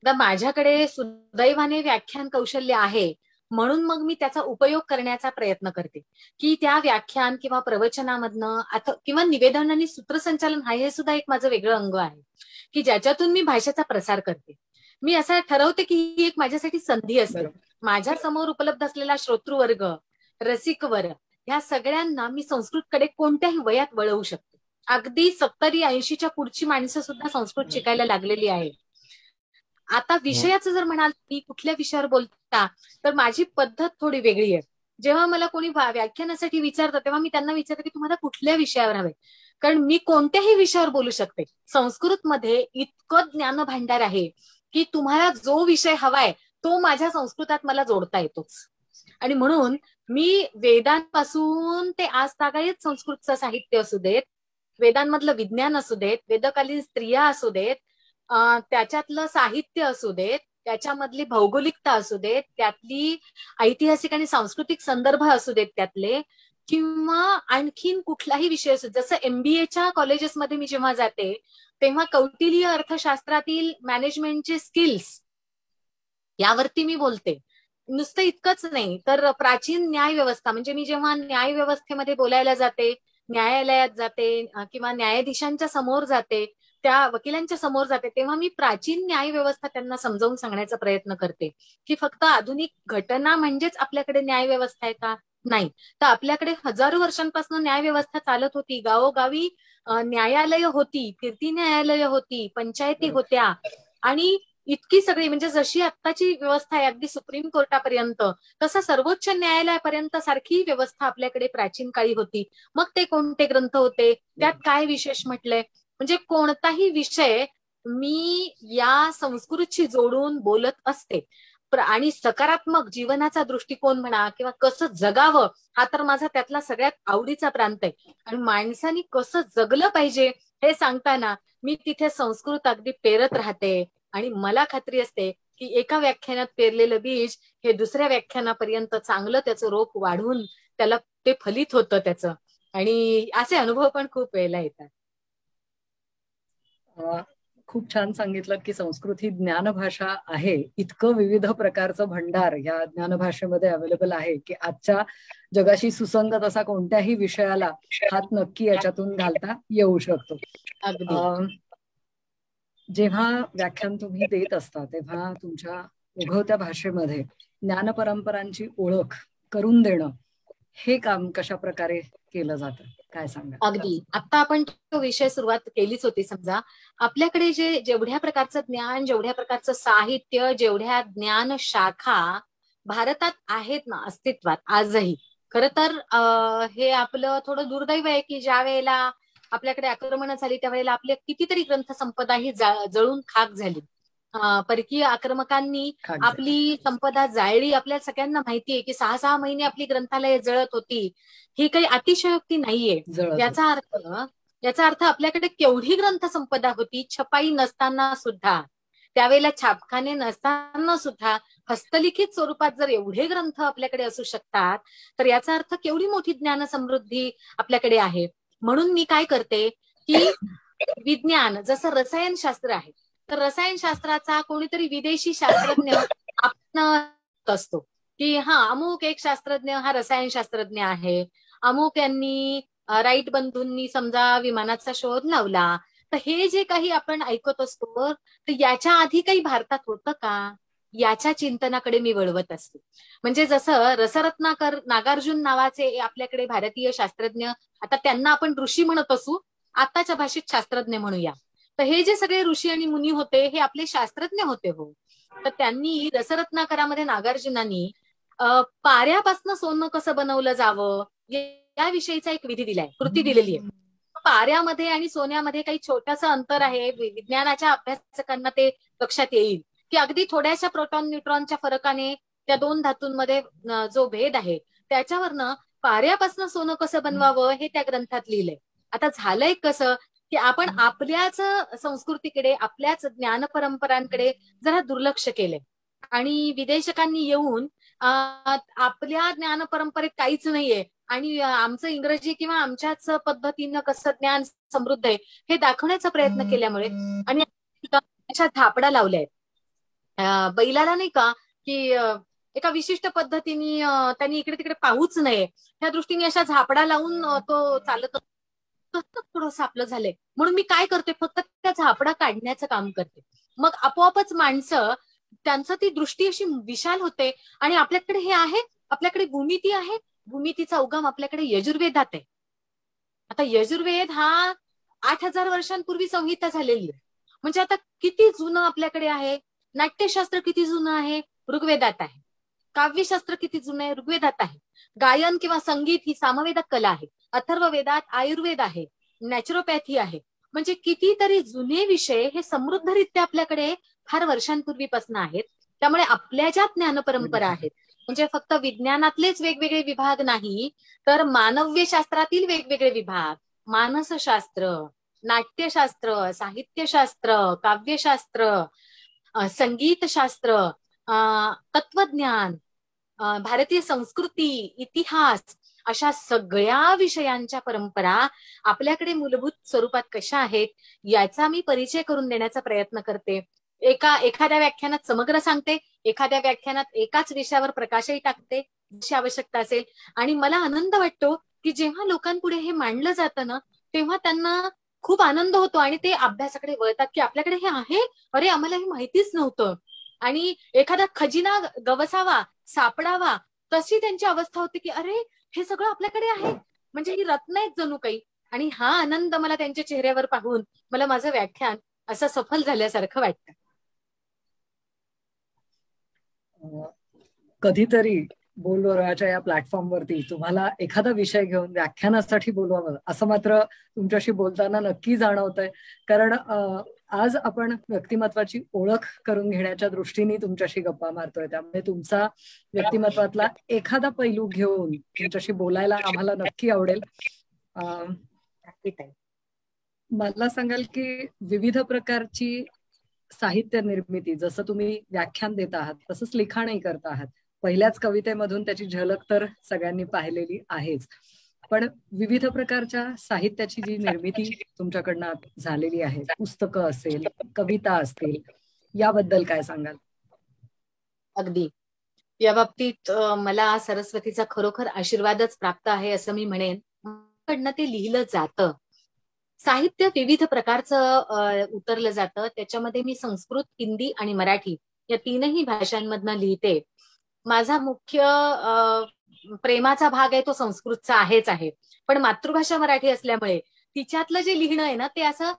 तर माझ्याकडे सुदैवाने व्याख्यान कौशल्य आहे, म्हणून मग मी त्याचा उपयोग करण्याचा प्रयत्न करते, की त्या व्याख्यान किंवा प्रवचनामधनं किंवा निवेदन आणि सूत्रसंचालन हे सुद्धा एक माझं वेगळं अंग आहे की ज्याच्यातून मी भाषेचा प्रसार करते. मी असं ठरवते की ही एक माझ्यासाठी संधी असते. माझ्या समोर उपलब्ध असलेला श्रोतृवर्ग, रसिक वर्ग, ह्या सगळ्यांना मी संस्कृतकडे कोणत्याही वयात वळवू शकते. अगदी 70-80च्या पुढची माणसं सुद्धा संस्कृत शिकायला लागलेली आहे. आता विषयाचं जर म्हणाल की कुठल्या विषयावर बोलता, तर माझी पद्धत थोडी वेगळी आहे. जेव्हा मला कोणी व्याख्यानासाठी विचारतं तेव्हा मी त्यांना विचारते की तुम्हाला कुठल्या विषयावर हवे, कारण मी कोणत्याही विषयावर बोलू शकते. संस्कृतमध्ये इतकं ज्ञान भांडार आहे की तुम्हाला जो विषय हवाय तो माझ्या संस्कृतात मला जोडता येतोच. आणि म्हणून मी वेदांपासून ते आज तागायत संस्कृतचं साहित्य असू देत, वेदांमधलं विज्ञान असू देत, वेदकालीन स्त्रिया असू देत, त्याच्यातलं साहित्य असू देत, त्याच्यामधली भौगोलिकता असू देत, त्यातली ऐतिहासिक आणि सांस्कृतिक संदर्भ असू देत त्यातले, किंवा आणखीन कुठलाही विषय असू, जसं MBAच्या कॉलेजेसमध्ये मी जेव्हा जाते तेव्हा कौटिल्य अर्थशास्त्रातील मॅनेजमेंटचे स्किल्स यावरती मी बोलते. नुसतं इतकंच नाही तर प्राचीन न्याय व्यवस्था, म्हणजे मी जेव्हा न्याय व्यवस्थेमध्ये बोलायला जाते, न्यायालयात जाते किंवा न्यायाधीशांच्या समोर जाते, त्या वकिलांच्या समोर जाते, तेव्हा मी प्राचीन न्याय व्यवस्था त्यांना समजावून सांगण्याचा प्रयत्न करते की फक्त आधुनिक घटना म्हणजेच आपल्याकडे न्याय व्यवस्था आहे का? नाही, तर आपल्याकडे हजारो वर्षांपासून न्याय व्यवस्था चालत होती. गावोगावी न्यायालय होती, फिरती न्यायालय होती, पंचायती होत्या, आणि इतकी सगळी म्हणजे जशी आत्ताची व्यवस्था आहे अगदी सुप्रीम कोर्टापर्यंत, तसं सर्वोच्च न्यायालयापर्यंत सारखी व्यवस्था आपल्याकडे प्राचीन काळी होती. मग ते कोणते ग्रंथ होते, त्यात काय विशेष म्हटलंय, म्हणजे कोणताही विषय मी या संस्कृतशी जोडून बोलत असते. आणि सकारात्मक जीवनाचा दृष्टिकोन म्हणा किंवा कसं जगावं हा तर माझा त्यातला सगळ्यात आवडीचा प्रांत आहे. आणि माणसानी कसं जगलं पाहिजे हे सांगताना मी तिथे संस्कृत अगदी पेरत राहते. आणि मला खात्री असते की एका व्याख्यानात पेरलेलं बीज हे दुसऱ्या व्याख्यानापर्यंत चांगलं त्याचं रोप वाढून त्याला ते फलित होतं त्याचं. आणि असे अनुभव पण खूप वेळेला येतात. खूप छान सांगितलं की संस्कृत ही ज्ञानभाषा आहे. इतकं विविध प्रकारचं भंडार या ज्ञानभाषेमध्ये अवेलेबल आहे की आजच्या जगाशी सुसंगत असा कोणत्याही विषयाला हात नक्की याच्यातून घालता येऊ शकतो. जेव्हा व्याख्यान तुम्ही देत असता तेव्हा तुमच्या उगवत्या भाषेमध्ये ज्ञान परंपरांची ओळख करून देणं हे काम कशा प्रकारे केलं जातं, काय सांगा? अगदी. आता आपण तो विषय सुरुवात केलीच होती. समजा आपल्याकडे जेवढ्या प्रकारचं ज्ञान, जेवढ्या प्रकारचं साहित्य, जेवढ्या ज्ञान शाखा भारतात आहेत ना अस्तित्वात आजही, खरं तर हे आपलं थोडं दुर्दैव आहे की ज्या वेळेला आपल्याकडे आक्रमण झाली त्यावेळेला आपल्या कितीतरी ग्रंथसंपदा ही जळून खाक झाली. परकीय आक्रमकांनी आपली संपदा जाळली. आपल्याला सगळ्यांना माहितीये की 6-6 महिने आपली ग्रंथालय जळत होती. ही काही अतिशयोक्ती नाहीये. याचा अर्थ आपल्याकडे केवढी ग्रंथसंपदा होती. छपाई नसताना सुद्धा, त्यावेळेला छापखाने नसताना सुद्धा हस्तलिखित स्वरूपात जर एवढे ग्रंथ आपल्याकडे असू शकतात तर याचा अर्थ केवढी मोठी ज्ञान समृद्धी आपल्याकडे आहे. म्हणून मी काय करते की विज्ञान जसं रसायनशास्त्र आहे तर रसायनशास्त्राचा कोणीतरी विदेशी शास्त्रज्ञ आपण असतो की अमुक एक शास्त्रज्ञ हा रसायनशास्त्रज्ञ आहे, अमुक यांनी राईट बंधूंनी समजा विमानाचा शोध लावला. तर हे जे काही आपण ऐकत असतो तर याच्या आधी काही भारतात होतं का, याच्या चिंतनाकडे मी वळवत असते. म्हणजे जसं रसरत्नाकर नागार्जुन नावाचे आपल्याकडे भारतीय शास्त्रज्ञ, आता त्यांना आपण ऋषी म्हणत असू, आताच्या भाषेत शास्त्रज्ञ म्हणूया. तर हे जे सगळे ऋषी आणि मुनी होते हे आपले शास्त्रज्ञ होते हो. तर त्यांनी रसरत्नाकरामध्ये नागार्जुनांनी पाऱ्यापासून सोनं कसं बनवलं जावं याविषयीचा एक विधी दिलाय, कृती दिलेली आहे. पाऱ्यामध्ये आणि सोन्यामध्ये काही छोटंसं अंतर आहे. विज्ञानाच्या अभ्यासकांना ते लक्षात येईल की अगदी थोड्याशा प्रोटॉन न्यूट्रॉनच्या फरकाने त्या दोन धातूंमध्ये जो भेद आहे त्याच्यावरनं पाऱ्यापासून सोनं कसं बनवावं हे त्या ग्रंथात लिहिलंय. आता झालंय कसं की आपण आपल्याच संस्कृतीकडे, आपल्याच ज्ञान परंपरांकडे जरा दुर्लक्ष केलंय आणि विदेशकांनी येऊन आपल्या ज्ञान परंपरेत काहीच नाहीये आणि आमचं इंग्रजी किंवा आमच्याच पद्धतीनं कसं ज्ञान समृद्ध आहे हे दाखवण्याचा प्रयत्न केल्यामुळे आणि अशा झापडा लावल्या आहेत बैलाला, नाही का, की एका विशिष्ट पद्धतीने त्यांनी इकडे तिकडे पाहूच नये त्या दृष्टीने अशा झापडा लावून तो चालत थोडंसं आपलं झालंय. म्हणून मी काय करते, फक्त त्या झापडा काढण्याचं काम करते. मग आपोआपच माणसं त्यांचं ती दृष्टी अशी विशाल होते आणि आपल्याकडे हे आहे, आपल्याकडे भूमिती आहे. भूमितीचा उगम आपल्याकडे यजुर्वेदात आहे. आता यजुर्वेद हा 8000 वर्षांपूर्वी संहिता झालेली आहे. म्हणजे आता किती जुनं आपल्याकडे आहे. नाट्यशास्त्र किती जुनं आहे, ऋग्वेदात आहे. काव्यशास्त्र किती जुनं आहे, ऋग्वेदात आहे. गायन किंवा संगीत ही सामवेदात कला आहे. अथर्ववेदात आयुर्वेद आहे, नॅचरोपॅथी आहे. म्हणजे कितीतरी जुने विषय हे समृद्धरित्या आपल्याकडे फार वर्षांपूर्वीपासून आहेत. त्यामुळे आपल्या ज्या ज्ञान परंपरा आहेत म्हणजे फक्त विज्ञानातलेच वेगवेगळे विभाग नाही तर मानव्यशास्त्रातील वेगवेगळे विभाग, मानसशास्त्र, नाट्यशास्त्र, साहित्यशास्त्र, काव्यशास्त्र, संगीतशास्त्र, तत्वज्ञान, भारतीय संस्कृती, इतिहास, अशा सगळ्या विषयांच्या परंपरा आपल्याकडे मूलभूत स्वरूपात कशा आहेत याचा मी परिचय करून देण्याचा प्रयत्न करते. एखाद्या व्याख्यानात समग्र सांगते, एखाद्या व्याख्यानात एकाच विषयावर प्रकाशही टाकते जशी आवश्यकता असेल. आणि मला आनंद वाटतो की जेव्हा लोकांपुढे हे मांडलं जातं ना तेव्हा त्यांना खूप आनंद होतो आणि ते अभ्यासाकडे वळतात की आपल्याकडे हे आहे, अरे आम्हाला हे माहितीच नव्हतं. आणि एखादा खजिना गवसावा, सापडावा, तशी त्यांची अवस्था होती की अरे हे सगळं आपल्याकडे आहे, म्हणजे ही रत्न आहेत जणू काही. आणि हा आनंद मला त्यांच्या चेहऱ्यावर पाहून मला माझं व्याख्यान असं सफल झाल्यासारखं वाटतं. कधीतरी बोलवरच्या या प्लॅटफॉर्मवरती तुम्हाला एखादा विषय घेऊन व्याख्यानासाठी बोलवावं असं मात्र तुमच्याशी बोलताना नक्की जाणवतंय. कारण आज आपण व्यक्तिमत्वाची ओळख करून घेण्याच्या दृष्टीने तुमच्याशी गप्पा मारतोय. त्यामुळे तुमचा व्यक्तिमत्वातला एखादा पैलू घेऊन तुमच्याशी बोलायला आम्हाला नक्की आवडेल. मला सांगाल की विविध प्रकारची साहित्य निर्मिती, जसं तुम्ही व्याख्यान देत आहात तसंच लिखाणही करत आहात, पहिल्याच कवितेमधून त्याची झलक तर सगळ्यांनी पाहिलेली आहेच. पण विविध प्रकारच्या साहित्याची जी निर्मिती तुमच्याकडनं झालेली आहे, पुस्तकं असेल, कविता असतील, याबद्दल काय सांगाल? अगदी या बाबतीत मला सरस्वतीचा खरोखर आशीर्वादच प्राप्त आहे असं मी म्हणेन. कडनं ते लिहिलं जातं. साहित्य विविध प्रकारचं उतरलं जातं. त्याच्यामध्ये मी संस्कृत, हिंदी आणि मराठी या तीनही भाषांमधनं लिहिते. माझा मुख्य प्रेमाचा भाग आहे तो संस्कृतचा आहे. पण मातृभाषा मराठी असल्यामुळे तिच्यातलं जे लिहिणं आहे ना ते असं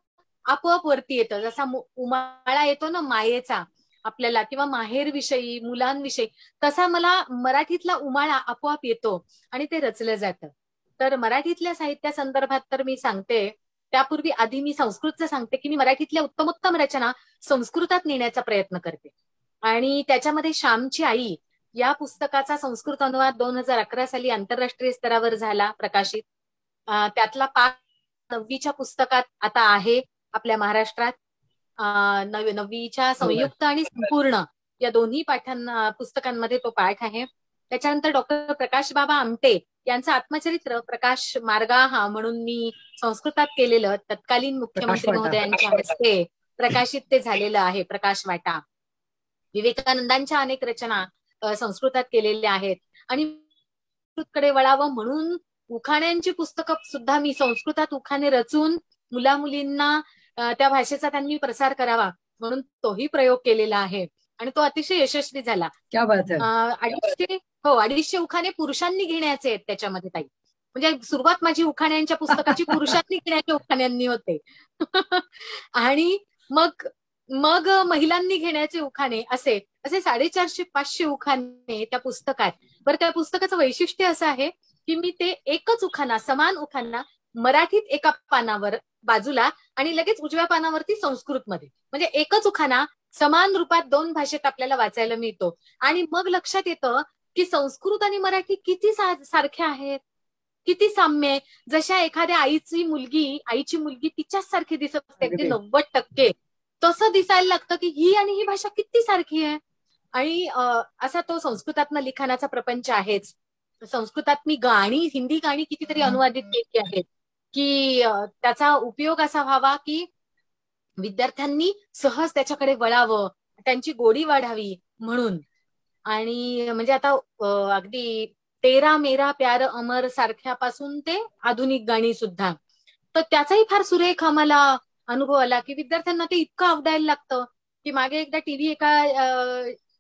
आपोआप वरती येतं. जसा उमाळा येतो ना मायेचा आपल्याला किंवा माहेरविषयी, मुलांविषयी, तसा मला मराठीतला उमाळा आपोआप येतो आणि ते रचलं जातं. तर मराठीतल्या साहित्या संदर्भात तर मी सांगते, त्यापूर्वी आधी मी संस्कृतचं सांगते की मी मराठीतल्या उत्तमोत्तम रचना संस्कृतात नेण्याचा प्रयत्न करते. आणि त्याच्यामध्ये श्यामची आई या पुस्तकाचा संस्कृत अनुवाद 2011 साली आंतरराष्ट्रीय स्तरावर झाला, प्रकाशित. त्यातला पाठ 9वीच्या पुस्तकात आता आहे आपल्या महाराष्ट्रात. 9वीच्या संयुक्त आणि संपूर्ण या दोन्ही पुस्तकांमध्ये तो पाठ आहे. त्याच्यानंतर डॉक्टर प्रकाश बाबा आमटे यांचं आत्मचरित्र प्रकाश मार्गा म्हणून मी संस्कृतात केलेलं, तत्कालीन मुख्यमंत्री महोदयांच्या हस्ते प्रकाशित ते झालेलं आहे, प्रकाश वाटा. विवेकानंदांच्या अनेक रचना संस्कृतात केलेल्या आहेत. आणि संस्कृतकडे वळावं म्हणून उखाण्यांची पुस्तकं सुद्धा मी संस्कृतात उखाणे रचून मुला मुलींना त्या भाषेचा त्यांनी प्रसार करावा म्हणून तोही प्रयोग केलेला आहे आणि तो अतिशय यशस्वी झाला. क्या बात आहे. 250 उखाणे पुरुषांनी घेण्याचे आहेत त्याच्यामध्ये ताई. म्हणजे सुरुवात माझी उखाण्यांच्या पुस्तकाची पुरुषांनी घेण्याच्या उखाण्यांनी होते आणि मग महिलांनी घेण्याचे उखाणे असे 450-500 उखाणे त्या पुस्तकात. बरं, त्या पुस्तकाचं वैशिष्ट्य असं आहे की मी ते एकच उखाणा, समान उखाणा मराठीत एका पानावर बाजूला आणि लगेच उजव्या पानावरती संस्कृतमध्ये, म्हणजे एकच उखाणा समान रूपात 2 भाषेत आपल्याला वाचायला मिळतो. आणि मग लक्षात येतं की संस्कृत आणि मराठी किती सारख्या आहेत, किती साम्य आहे. जशा एखाद्या आईची मुलगी तिच्याच सारखी दिसत असते, अगदी 90%, तसं दिसायला लागतं की ही आणि ही भाषा किती सारखी आहे. आणि असा तो संस्कृतातनं लिखाणाचा प्रपंच आहेच. संस्कृतात मी हिंदी गाणी कितीतरी अनुवादित केली आहेत की त्याचा उपयोग असा व्हावा की विद्यार्थ्यांनी सहज त्याच्याकडे वळावं, त्यांची गोडी वाढावी म्हणून. आणि म्हणजे आता अगदी तेरा मेरा प्यार अमर सारख्यापासून ते आधुनिक गाणी सुद्धा. तर त्याचाही फार सुरेख आम्हाला अनुभव आला की विद्यार्थ्यांना ते इतकं आवडायला लागतं की मागे एकदा टीव्ही एका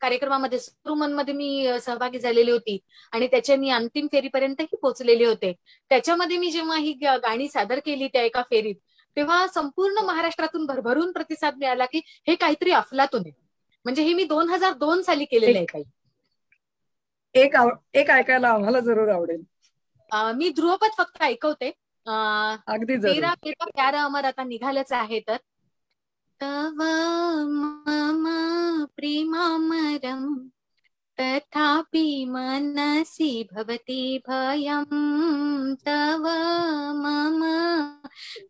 कार्यक्रमामध्ये सुरुमनमध्ये मी सहभागी झालेली होती आणि त्याच्या मी अंतिम फेरीपर्यंतही पोहोचलेले होते. त्याच्यामध्ये मी जेव्हा ही गाणी सादर केली त्या एका फेरीत, तेव्हा संपूर्ण महाराष्ट्रातून भरभरून प्रतिसाद मिळाला की हे काहीतरी अफलातून आहे. म्हणजे हे मी 2002 साली केलेलं आहे. काही एक ऐकायला आम्हाला जरूर आवडेल. मी ध्रुवपद फक्त ऐकवते. अगदी तेरा मेरा प्यार अमर आता निघालच आहे. तर तव मम प्रेमामरं तथापि मनसि भवति भयं. तव मम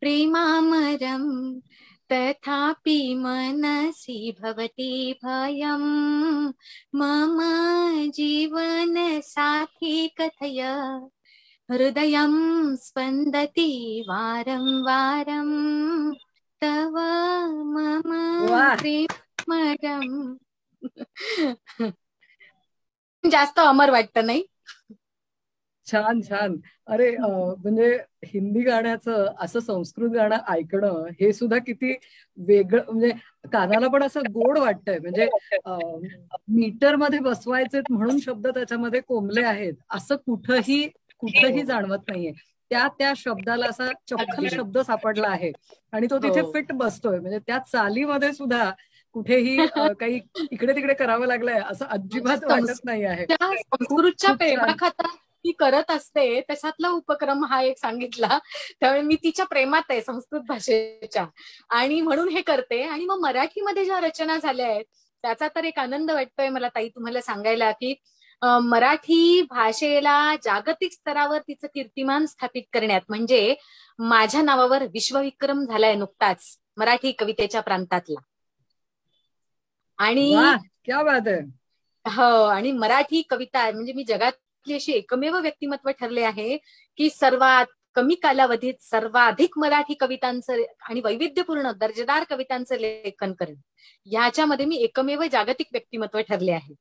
प्रेमामरं तथापि मनसि भवति भयं. मम जीवन साथी कथय हृदयं स्पन्दति वारं वारं. तव मम प्रेमरं. जास्त अमर वाटतं नाही? छान छान. अरे म्हणजे हिंदी गाण्याचं असं संस्कृत गाणं ऐकणं हे सुद्धा किती वेगळं, म्हणजे कानाला पण असं गोड वाटतंय. म्हणजे मीटर मध्ये बसवायचे म्हणून शब्द त्याच्यामध्ये कोंबले आहेत असं कुठंही जाणवत नाहीये. त्या शब्दाला असा चपखल शब्द सापडला आहे आणि तो तिथे फिट बसतोय. म्हणजे त्या चालीमध्ये सुद्धा कुठेही काही इकडे तिकडे करावं लागलंय असं अजिबात वाटत नाही आहे. संस्कृतच्या प्रेमाखातर ती करत असते तशातला उपक्रम हा एक सांगितला. त्यामुळे मी तिच्या प्रेमात आहे संस्कृत भाषेच्या आणि म्हणून हे करते. आणि मग मराठीमध्ये ज्या रचना झाल्या आहेत त्याचा तर एक आनंद वाटतोय मला ताई तुम्हाला सांगायला की मराठी भाषेला जागतिक स्तरावर तिचं कीर्तिमान स्थापित करण्यात, म्हणजे माझ्या नावावर विश्वविक्रम झालाय नुकताच मराठी कवितेच्या प्रांतातला. आणि क्या बात आहे. हो, आणि मराठी कविता म्हणजे मी जगातली अशी एकमेव व्यक्तिमत्व ठरले आहे की सर्वात कमी कालावधीत सर्वाधिक मराठी कवितांचं आणि वैविध्यपूर्ण दर्जेदार कवितांचं लेखन करेन. ह्याच्यामध्ये मी एकमेव जागतिक व्यक्तिमत्व ठरले आहे.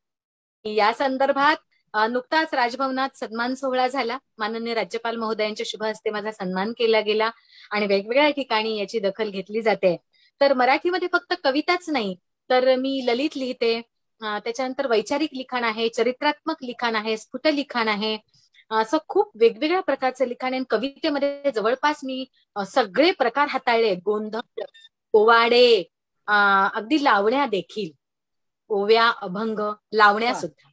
या संदर्भात नुकताच राजभवनात सन्मान सोहळा झाला. माननीय राज्यपाल महोदयांच्या शुभ हस्ते माझा सन्मान केला गेला आणि वेगवेगळ्या ठिकाणी याची दखल घेतली जाते. तर मराठीमध्ये फक्त कविताच नाही, तर मी ललित लिहिते, त्याच्यानंतर वैचारिक लिखाण आहे, चरित्रात्मक लिखाण आहे, स्फुट लिखाण आहे, असं खूप वेगवेगळ्या प्रकारचं लिखाण आहे. कवितेमध्ये जवळपास मी सगळे प्रकार हाताळले. गोंधळ, पोवाडे, अगदी लावण्या देखील, ओव्या, अभंग, लावण्या सुद्धा.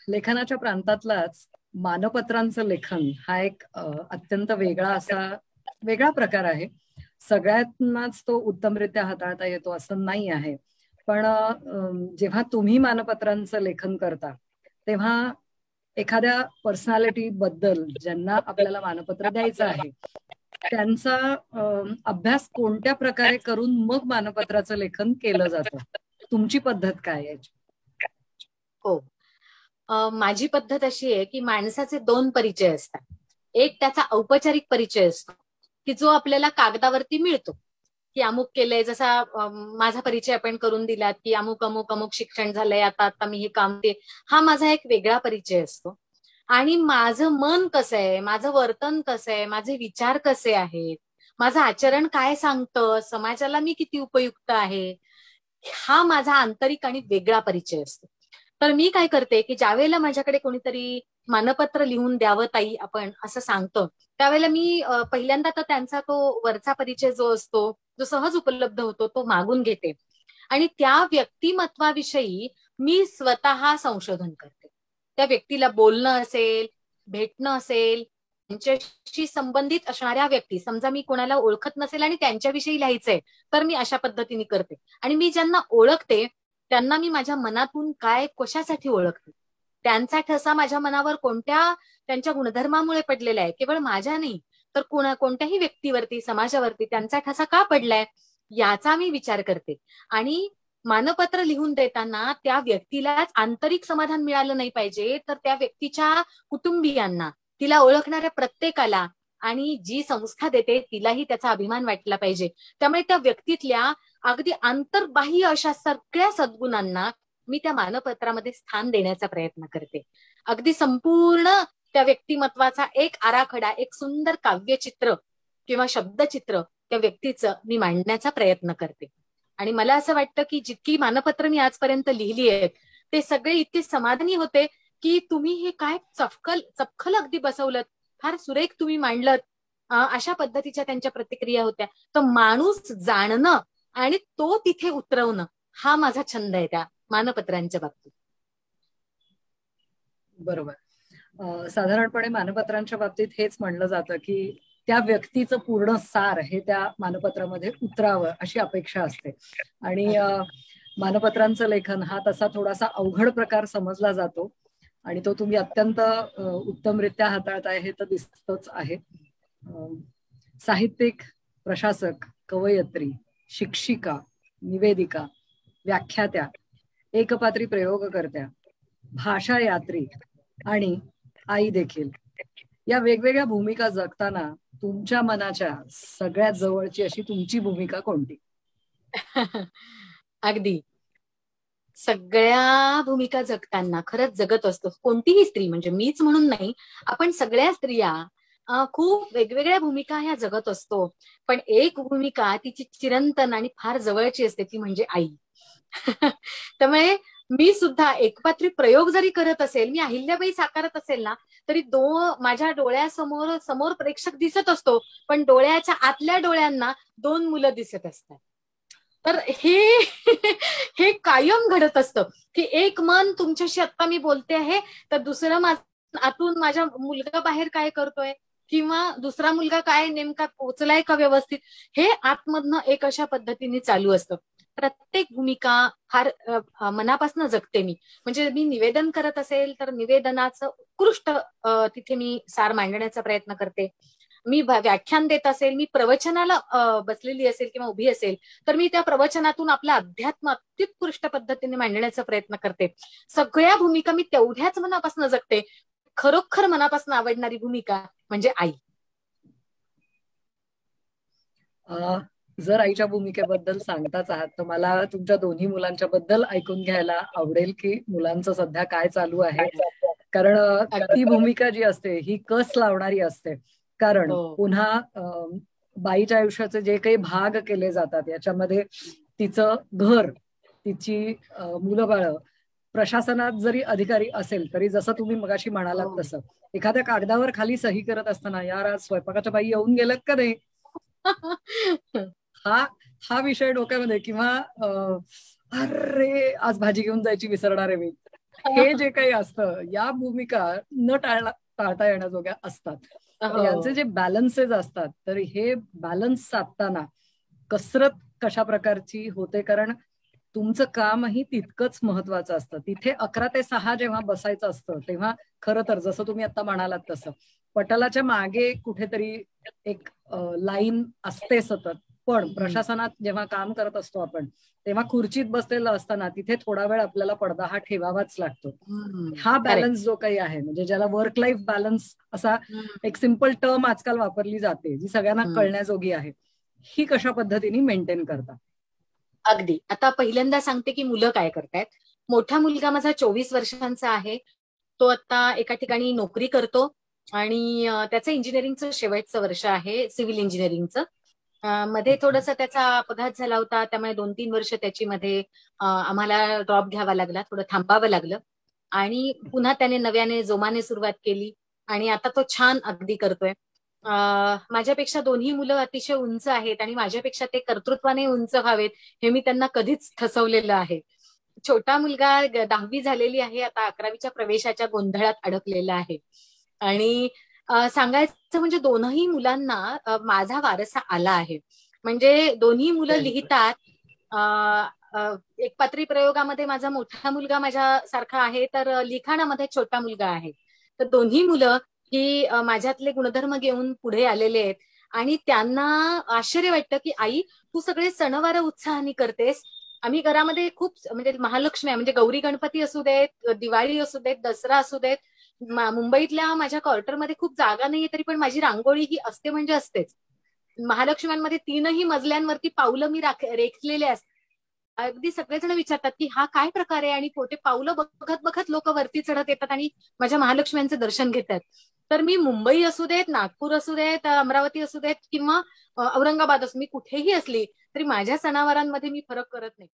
लेखनाच्या प्रांतातलाच मानपत्रांचं लेखन हा एक अत्यंत वेगळा प्रकार आहे. सगळ्यांनाच तो उत्तमरित्या हाताळता येतो असं नाही आहे. पण जेव्हा तुम्ही मानपत्रांचं लेखन करता तेव्हा एखाद्या पर्सनॅलिटी बद्दल ज्यांना आपल्याला मानपत्र द्यायचं आहे त्यांचा अभ्यास कोणत्या प्रकारे करून मग मानपत्राचं लेखन केलं जातं? तुमची पद्धत काय याची? हो, माझी पद्धत अशी आहे की माणसाचे दोन परिचय असतात. एक त्याचा औपचारिक परिचय असतो की जो आपल्याला कागदावरती मिळतो की अमुक केलंय, जसा माझा परिचय आपण करून दिलात की अमुक अमुक अमुक शिक्षण झालंय, आता मी हे काम ते, हा माझा एक वेगळा परिचय असतो. आणि माझं मन कसं आहे, माझं वर्तन कसं आहे, माझे विचार कसे आहेत, माझं आचरण काय सांगतं, समाजाला मी किती उपयुक्त आहे, हा माझा आंतरिक आणि वेगळा परिचय असतो. तर मी काय करते की ज्यावेळेला माझ्याकडे कोणीतरी मानपत्र लिहून द्यावं ताई आपण असं सांगतं, त्यावेळेला मी पहिल्यांदा तर त्यांचा तो वरचा परिचय जो असतो, जो सहज उपलब्ध होतो, तो मागून घेते आणि त्या व्यक्तिमत्वाविषयी मी स्वतः संशोधन करते. त्या व्यक्तीला बोलणं असेल, भेटणं असेल, त्यांच्याशी संबंधित असणाऱ्या व्यक्ती, समजा मी कोणाला ओळखत नसेल आणि त्यांच्याविषयी लिहायचंय, तर मी अशा पद्धतीने करते. आणि मी ज्यांना ओळखते त्यांना मी माझ्या मनातून काय कशासाठी ओळखते, त्यांचा ठसा माझ्या मनावर कोणत्या त्यांच्या गुणधर्मामुळे पडलेला आहे, केवळ माझ्या नाही तर कोणत्याही व्यक्तीवरती, समाजावरती त्यांचा ठसा का पडलाय याचा मी विचार करते. आणि मानपत्र लिहून देताना त्या व्यक्तीलाच आंतरिक समाधान मिळालं नाही पाहिजे, तर त्या व्यक्तीच्या कुटुंबियांना, तिला ओळखणाऱ्या प्रत्येकाला आणि जी संस्था देते तिलाही त्याचा अभिमान वाटला पाहिजे. त्यामुळे त्या व्यक्तीतल्या अगदी आंतरबाह्य अशा सगळ्या सद्गुणांना मी त्या मानपत्रामध्ये स्थान देण्याचा प्रयत्न करते. अगदी संपूर्ण त्या व्यक्तिमत्वाचा एक आराखडा, एक सुंदर काव्यचित्र किंवा शब्दचित्र त्या व्यक्तीचं मी मांडण्याचा प्रयत्न करते. आणि मला असं वाटतं की जितकी मानपत्र मी आजपर्यंत लिहिली आहेत ते सगळे इतके समाधानी होते की तुम्ही हे काय चपखल अगदी बसवलं, फार सुरेख तुम्ही मांडलं, अशा पद्धतीच्या त्यांच्या प्रतिक्रिया होत्या. तर माणूस जाणणं आणि तो तिथे उतरवणं हा माझा छंद आहे त्या मानपत्रांच्या बाबतीत. बरोबर. साधारणपणे मानपत्रांच्या बाबतीत हेच म्हणलं जातं की त्या व्यक्तीचं पूर्ण सार हे त्या मानपत्रामध्ये उतरावं अशी अपेक्षा असते. आणि मानपत्रांचं लेखन हा तसा थोडासा अवघड प्रकार समजला जातो आणि तो तुम्ही अत्यंत उत्तमरित्या हाताळताय हे तर दिसतच आहे. साहित्यिक, प्रशासक, कवयित्री, शिक्षिका, निवेदिका, व्याख्यात्या, एकपात्री प्रयोगकर्त्या, भाषा यात्री आणि आई देखील, या वेगवेगळ्या भूमिका जगताना तुमच्या मनाच्या सगळ्यात जवळची अशी तुमची भूमिका कोणती? अगदी सगळ्या भूमिका जगताना खरंच जगत असतो कोणतीही स्त्री, म्हणजे मीच म्हणून नाही, आपण सगळ्या स्त्रिया खूप वेगवेगळ्या भूमिका ह्या जगत असतो. पण एक भूमिका तिची चिरंतन आणि फार जवळची असते, ती म्हणजे आई. त्यामुळे मी सुद्धा एकपात्री प्रयोग जरी करत असेल, मी अहिल्याबाई साकारत असेल ना, तरी माझ्या डोळ्यासमोर प्रेक्षक दिसत असतो, पण डोळ्याच्या आतल्या डोळ्यांना दोन मुलं दिसत असतात. तर हे कायम घडत असतं की एक मन तुमच्याशी आता मी बोलते आहे, तर दुसरं आतून माझा मुलगा बाहेर काय करतोय किंवा दुसरा मुलगा काय नेमका पोचलाय का व्यवस्थित, हे आतमधनं एक अशा पद्धतीने चालू असतं. प्रत्येक भूमिका फार मनापासून जगते मी. म्हणजे मी निवेदन करत असेल तर निवेदनाचं उत्कृष्ट तिथे मी सार मांडण्याचा प्रयत्न करते. मी व्याख्यान देत असेल, मी प्रवचनाला बसलेली असेल किंवा उभी असेल, तर मी त्या प्रवचनातून आपलं अध्यात्म अत्युत्कृष्ट पद्धतीने मांडण्याचा प्रयत्न करते. सगळ्या भूमिका मी तेवढ्याच मनापासून जगते. खरोखर मनापासून आवडणारी भूमिका म्हणजे आई. जर आईच्या भूमिकेबद्दल सांगताच आहात तर मला तुमच्या दोन्ही मुलांच्या बद्दल ऐकून घ्यायला आवडेल की मुलांचं सध्या काय चालू आहे. कारण ती भूमिका जी असते ही कस लावणारी असते. कारण पुन्हा बाईच्या आयुष्याचे जे काही भाग केले जातात याच्यामध्ये तिचं घर, तिची मुलं बाळ, प्रशासनात जरी अधिकारी असेल तरी जसं तुम्ही मगाशी म्हणालात तसं एखाद्या कागदावर खाली सही करत असताना यार आज स्वयंपाकाच्या बाई येऊन गेल्यात का नाही हा विषय डोक्यामध्ये, किंवा अरे आज भाजी घेऊन जायची विसरणार आहे मी, हे जे काही असतं या भूमिका न टाळता येण्याजोग्या असतात. यांचे जे बॅलन्सेस असतात तर हे बॅलन्स साधताना कसरत कशा प्रकारची होते. कारण तुमचं कामही तितकंच महत्वाचं असतं. तिथे 11 ते 6 जेव्हा बसायचं असतं तेव्हा खरं तर जसं तुम्ही आता म्हणालात तसं पटलाच्या मागे कुठेतरी एक लाईन असते सतत. पण प्रशासनात जेव्हा काम करत असतो आपण तेव्हा खुर्चीत बसलेलं असताना तिथे थोडा वेळ आपल्याला पडदा हा ठेवावाच लागतो. हा बॅलन्स जो काही आहे म्हणजे ज्याला वर्क लाईफ बॅलन्स असा एक सिंपल टर्म आजकाल वापरली जाते जी सगळ्यांना कळण्याजोगी आहे, ही कशा पद्धतीने मेंटेन करता? अगदी. आता पहिल्यांदा सांगते की मुलं काय करतायत. मोठा मुलगा माझा 24 वर्षांचा आहे. तो आता एका ठिकाणी नोकरी करतो आणि त्याचं इंजिनिअरिंगचं शेवटचं वर्ष आहे, सिव्हिल इंजिनिअरिंगचं. मध्ये थोडासा त्याचा अपघात झाला होता, त्यामुळे 2-3 वर्ष त्याची मध्ये आम्हाला ड्रॉप घ्यावा लागला, थोडं थांबावं लागलं आणि पुन्हा त्याने नव्याने जोमाने सुरुवात केली आणि आता तो छान अगदी करतोय. माझ्यापेक्षा दोन्ही मुलं अतिशय उंच आहेत आणि माझ्यापेक्षा ते कर्तृत्वाने उंच व्हावेत हे मी त्यांना कधीच ठसवलेलं आहे. छोटा मुलगा 10वी झालेली आहे, आता 11वीच्या प्रवेशाच्या गोंधळात अडकलेला आहे आणि सांगायचं म्हणजे दोनही मुलांना माझा वारसा आला आहे. म्हणजे दोन्ही मुलं लिहितात. एकपात्री प्रयोगामध्ये माझा मोठा मुलगा माझ्यासारखा आहे तर लिखाणामध्ये छोटा मुलगा आहे. तर दोन्ही मुलं ही माझ्यातले गुणधर्म घेऊन पुढे आलेले आहेत आणि त्यांना आश्चर्य वाटतं की आई तू सगळे सणवार उत्साहाने करतेस. आम्ही घरामध्ये खूप म्हणजे महालक्ष्मी म्हणजे गौरी गणपती असू देत, दिवाळी असू देत, दसरा असू देत, मुंबईतल्या माझ्या क्वार्टरमध्ये खूप जागा नाहीये तरी पण माझी रांगोळी ही असते म्हणजे असतेच. महालक्ष्म्यांमध्ये 3ही मजल्यांवरती पावलं मी रेखलेले असतात. अगदी सगळेजण विचारतात की हा काय प्रकार आहे आणि ते पावलं बघत बघत लोक वरती चढत येतात आणि माझ्या महालक्ष्म्यांचं दर्शन घेतात. तर मी मुंबई असू देत, नागपूर असू देत, अमरावती असू देत किंवा औरंगाबाद असू, मी कुठेही असली तरी माझ्या सणावारांमध्ये मी फरक करत नाही.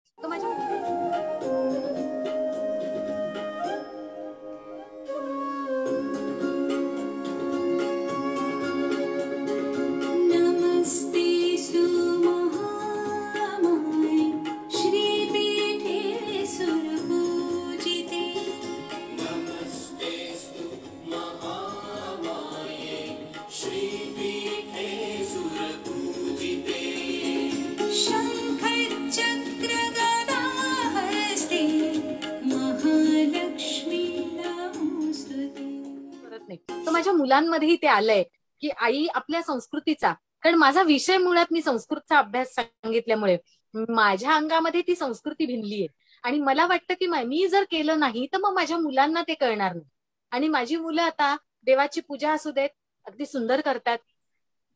तर माझ्या मुलांमध्येही ते आलंय की आई आपल्या संस्कृतीचा, कारण माझा विषय मुळात मी संस्कृतचा अभ्यास सांगितल्यामुळे माझ्या अंगामध्ये ती संस्कृती भिनलीये आणि मला वाटतं की मी जर केलं नाही तर मग माझ्या मुलांना ते कळणार नाही. आणि माझी मुलं आता देवाची पूजा असू देत अगदी सुंदर करतात.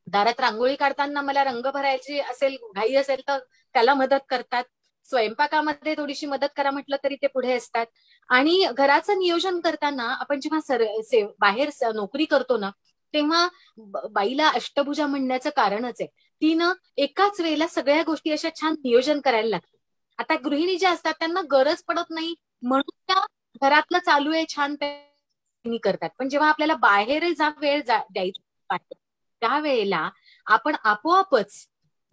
दारात रांगोळी काढताना मला रंग भरायची असेल, घाई असेल तर त्याला मदत करतात. स्वयंपाकामध्ये थोडीशी मदत करा म्हटलं तरी ते पुढे असतात. आणि घराचं नियोजन करताना आपण जेव्हा बाहेर नोकरी करतो ना तेव्हा बाईला अष्टभुजा म्हणण्याचं कारणच आहे. तिनं एकाच वेळेला सगळ्या गोष्टी अशा छान नियोजन करायला लागतात. आता गृहिणी ज्या असतात त्यांना गरज पडत नाही म्हणून त्या घरातलं चालू आहे छान करतात. पण जेव्हा आपल्याला बाहेर वेळ द्यायचा त्यावेळेला आपण आपोआपच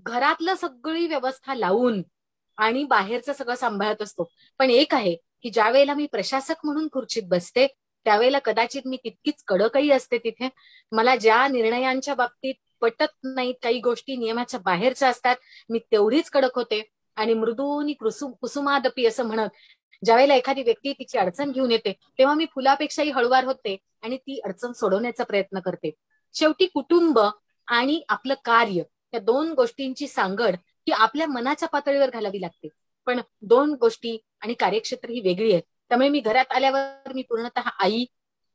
घरातलं सगळी व्यवस्था लावून आणि बाहेरचं सगळं सांभाळत असतो. पण एक आहे की ज्या वेळेला मी प्रशासक म्हणून खुर्चीत बसते त्यावेळेला कदाचित मी तितकीच कडकही असते. तिथे मला ज्या निर्णयांच्या बाबतीत पटत नाहीत, काही गोष्टी नियमाच्या बाहेरच्या असतात, मी तेवढीच कडक होते. आणि मृदूनी कुसुमादपी असं म्हणत ज्या वेळेला एखादी व्यक्ती तिची अडचण घेऊन येते तेव्हा मी फुलापेक्षाही हळुवार होते आणि ती अडचण सोडवण्याचा प्रयत्न करते. शेवटी कुटुंब आणि आपलं कार्य, या दोन गोष्टींची सांगड ही आपल्या मनाच्या पातळीवर घालावी लागते. पण दोन गोष्टी आणि कार्यक्षेत्र ही वेगळी आहेत. त्यामुळे मी घरात आल्यावर मी पूर्णतः आई,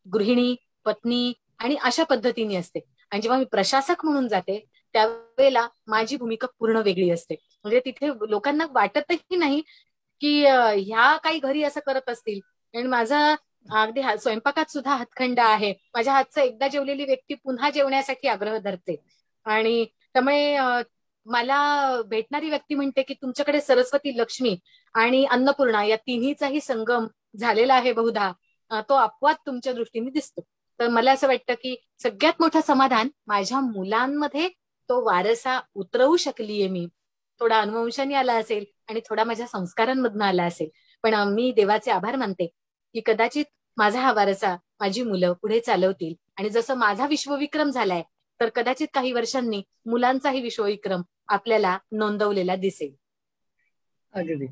गृहिणी, पत्नी आणि अशा पद्धतीने असते. आणि जेव्हा मी प्रशासक म्हणून जाते त्यावेळेला माझी भूमिका पूर्ण वेगळी असते. म्हणजे तिथे लोकांना वाटतही नाही की ह्या काही घरी असं करत असतील. आणि माझा अगदी स्वयंपाकात सुद्धा हातखंडा आहे. माझ्या हातचं एकदा जेवलेली व्यक्ती पुन्हा जेवण्यासाठी आग्रह धरते. आणि त्यामुळे मला भेटणारी व्यक्ती म्हणते की तुमच्याकडे सरस्वती, लक्ष्मी आणि अन्नपूर्णा या तिन्हीचाही संगम झालेला आहे बहुधा, तो अपवाद तुमच्या दृष्टीने दिसतो. तर मला असं वाटतं की सगळ्यात मोठं समाधान माझ्या मुलांमध्ये तो वारसा उतरवू शकलीये मी. थोडा अनुवंशाने आला असेल आणि थोडा माझ्या संस्कारांमधून आला असेल, पण मी देवाचे आभार मानते की कदाचित माझा हा वारसा माझी मुलं पुढे चालवतील. आणि जसं माझा विश्वविक्रम झालाय तर कदाचित काही वर्षांनी मुलांचाही विश्वविक्रम आपल्याला नोंदवलेला दिसेल. अगदी.